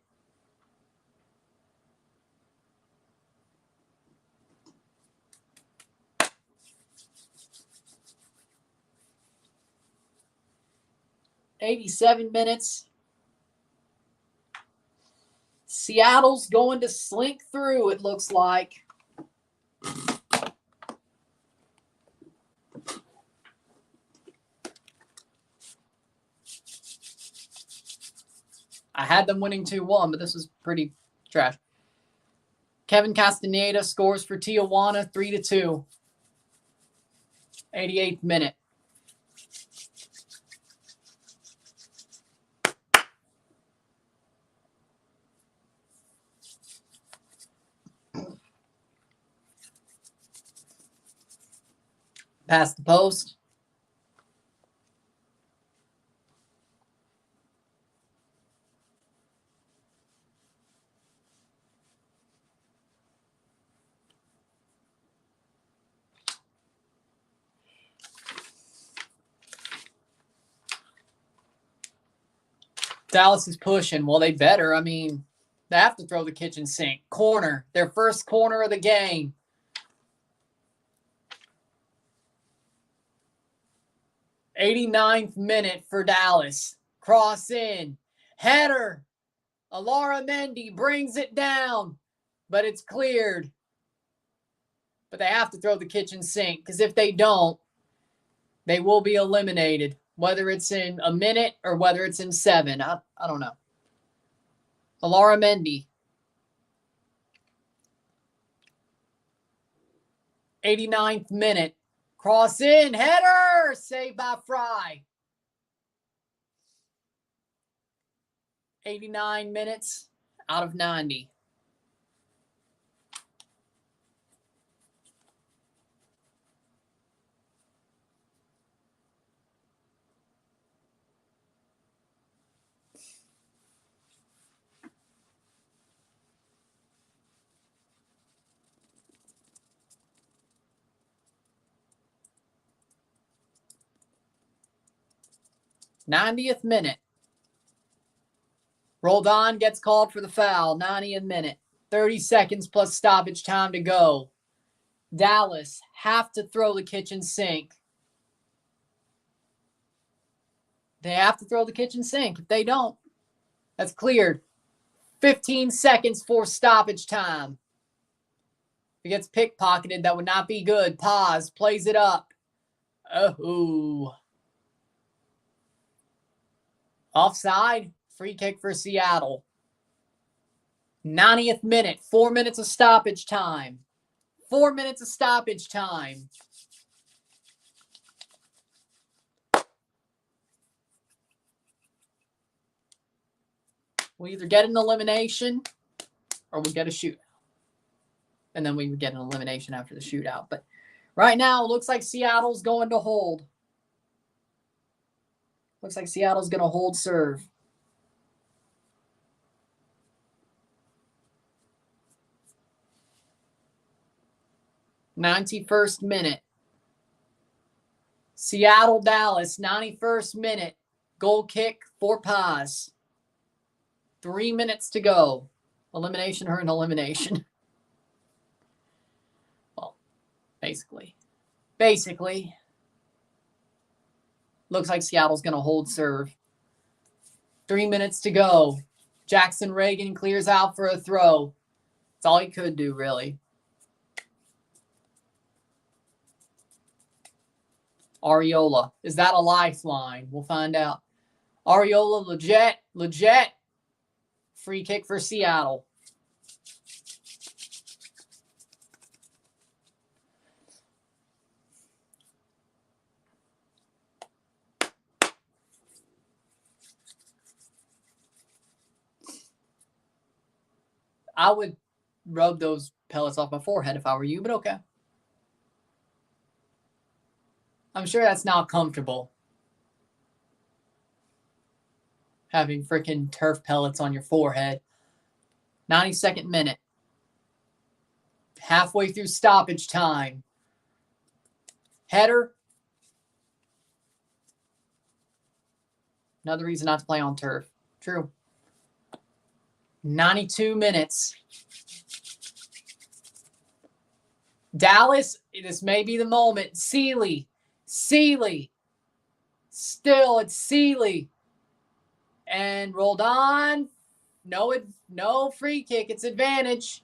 '87 minutes. Seattle's going to slink through, it looks like. I had them winning 2-1, but this was pretty trash. Kevin Castaneda scores for Tijuana 3-2. 88th minute. Past the post. Dallas is pushing. Well, they better. I mean, they have to throw the kitchen sink. Corner. Their first corner of the game. '89th minute for Dallas. Cross in. Header. Alara Mendy brings it down, but it's cleared. But they have to throw the kitchen sink, because if they don't, they will be eliminated, whether it's in a minute or whether it's in 7. I don't know. Alara Mendy. 89th minute. Cross in. Header. Saved by Fry. 89 minutes out of 90. '90th minute. Roldan gets called for the foul. 90th minute. 30 seconds plus stoppage time to go. Dallas have to throw the kitchen sink. They have to throw the kitchen sink. If they don't, that's cleared. 15 seconds for stoppage time. If it gets pickpocketed, that would not be good. Paz plays it up. Oh. Offside. Free kick for Seattle. 90th minute. 4 minutes of stoppage time. 4 minutes of stoppage time. We'll either get an elimination or we'll get a shootout. And then we would get an elimination after the shootout. But right now, it looks like Seattle's going to hold. Looks like Seattle's going to hold serve. '91st minute. Seattle, Dallas, 91st minute. Goal kick for Paz. 3 minutes to go. Elimination or an elimination. Well, basically. Looks like Seattle's going to hold serve. 3 minutes to go. Jackson Reagan clears out for a throw. That's all he could do, really. Ariola. Is that a lifeline? We'll find out. Ariola, legit. Free kick for Seattle. I would rub those pellets off my forehead if I were you, but okay. I'm sure that's not comfortable. Having freaking turf pellets on your forehead. 92nd minute. Halfway through stoppage time. Header. Another reason not to play on turf. True. 92 minutes. Dallas, this may be the moment. Sealy. Still, it's Sealy. And rolled on. No free kick. It's advantage.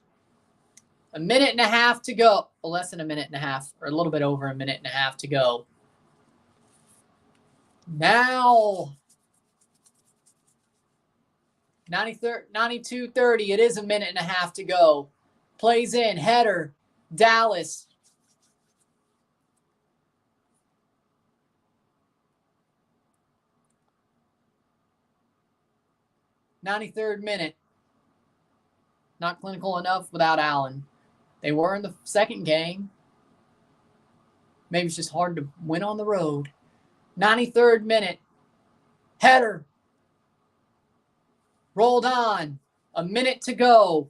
A minute and a half to go. Well, less than a minute and a half, or a little bit over a minute and a half to go. Now, 92-30. It is a minute and a half to go. Plays in. Header. Dallas. '93rd minute. Not clinical enough without Allen. They were in the second game. Maybe it's just hard to win on the road. 93rd minute. Header. Rolled on. A minute to go.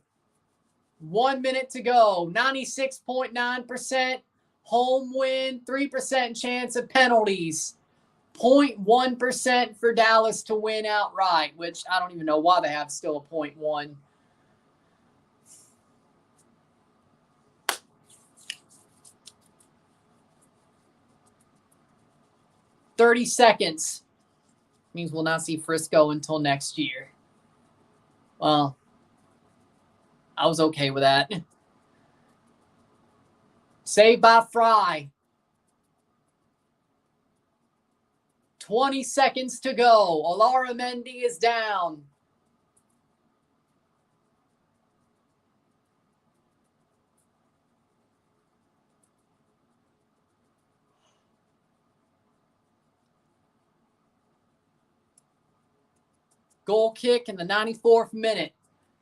1 minute to go. 96.9% home win. 3% chance of penalties. 0.1% for Dallas to win outright, which I don't even know why they have still a 0.1. $30 seconds. Means we'll not see Frisco until next year. Well, I was okay with that. Saved by Fry. 20 seconds to go. Alara Mendy is down. Goal kick in the 94th minute.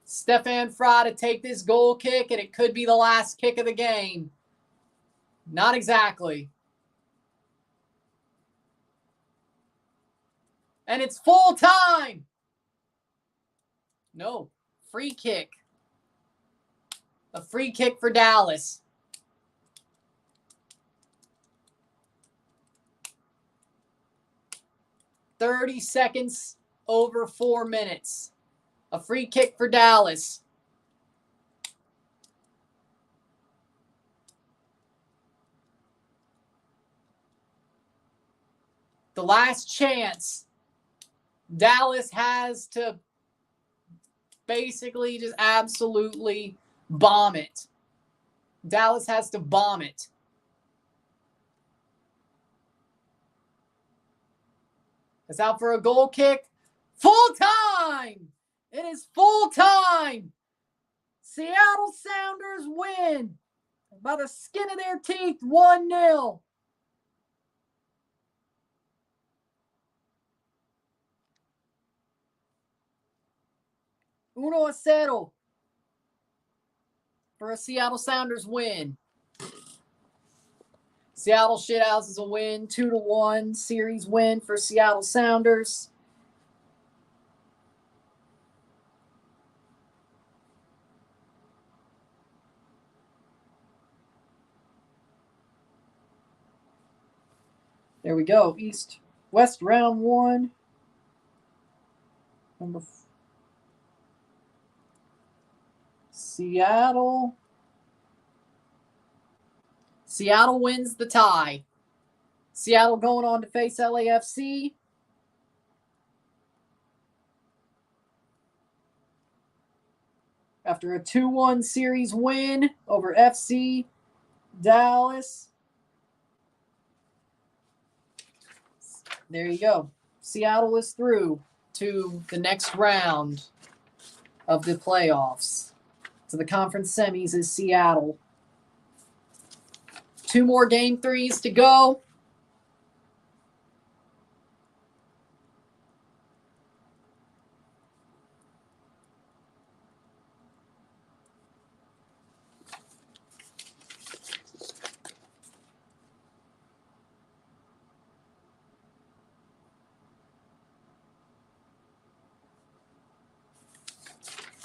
Stefan Fry to take this goal kick, and it could be the last kick of the game. Not exactly. And it's full time. No, free kick. A free kick for Dallas. $30 seconds over 4 minutes. A free kick for Dallas. The last chance Dallas has to basically just absolutely bomb it. Dallas has to bomb it. It's out for a goal kick. Full time! It is full time! Seattle Sounders win by the skin of their teeth, 1-0. Uno a cero for a Seattle Sounders win. Seattle Shithouses a win, 2-1 series win for Seattle Sounders. There we go. West round 1. Seattle. Seattle wins the tie. Seattle going on to face LAFC. After a 2-1 series win over FC Dallas. There you go. Seattle is through to the next round of the playoffs. So the conference semis is Seattle. 2 more game 3s to go.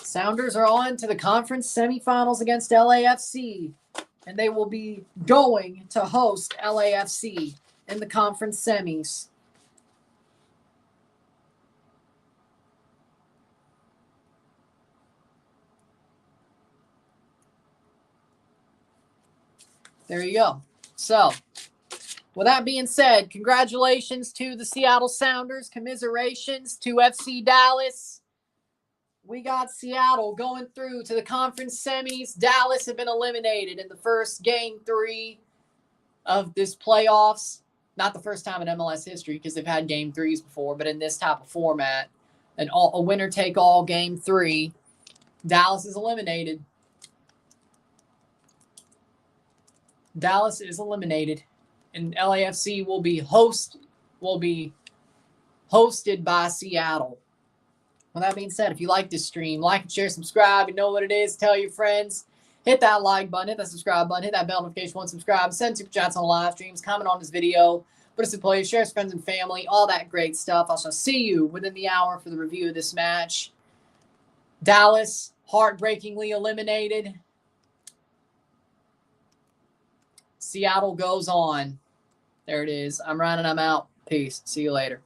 Sounders are on to the conference semifinals against LAFC, and they will be going to host LAFC in the conference semis. There you go. So, with that being said, congratulations to the Seattle Sounders. Commiserations to FC Dallas. We got Seattle going through to the conference semis. Dallas have been eliminated in the first game 3 of this playoffs. Not the first time in MLS history because they've had game 3s before, but in this type of format, a winner-take-all game 3, Dallas is eliminated. Dallas is eliminated, and LAFC will be hosted by Seattle. With that being said, if you like this stream, like and share, subscribe. You know what it is. Tell your friends. Hit that like button. Hit that subscribe button. Hit that bell notification once subscribe. Send super chats on live streams. Comment on this video. Put us in play. Share with friends and family. All that great stuff. I shall see you within the hour for the review of this match. Dallas, heartbreakingly eliminated. Seattle goes on. There it is. I'm Ryan and I'm out. Peace. See you later.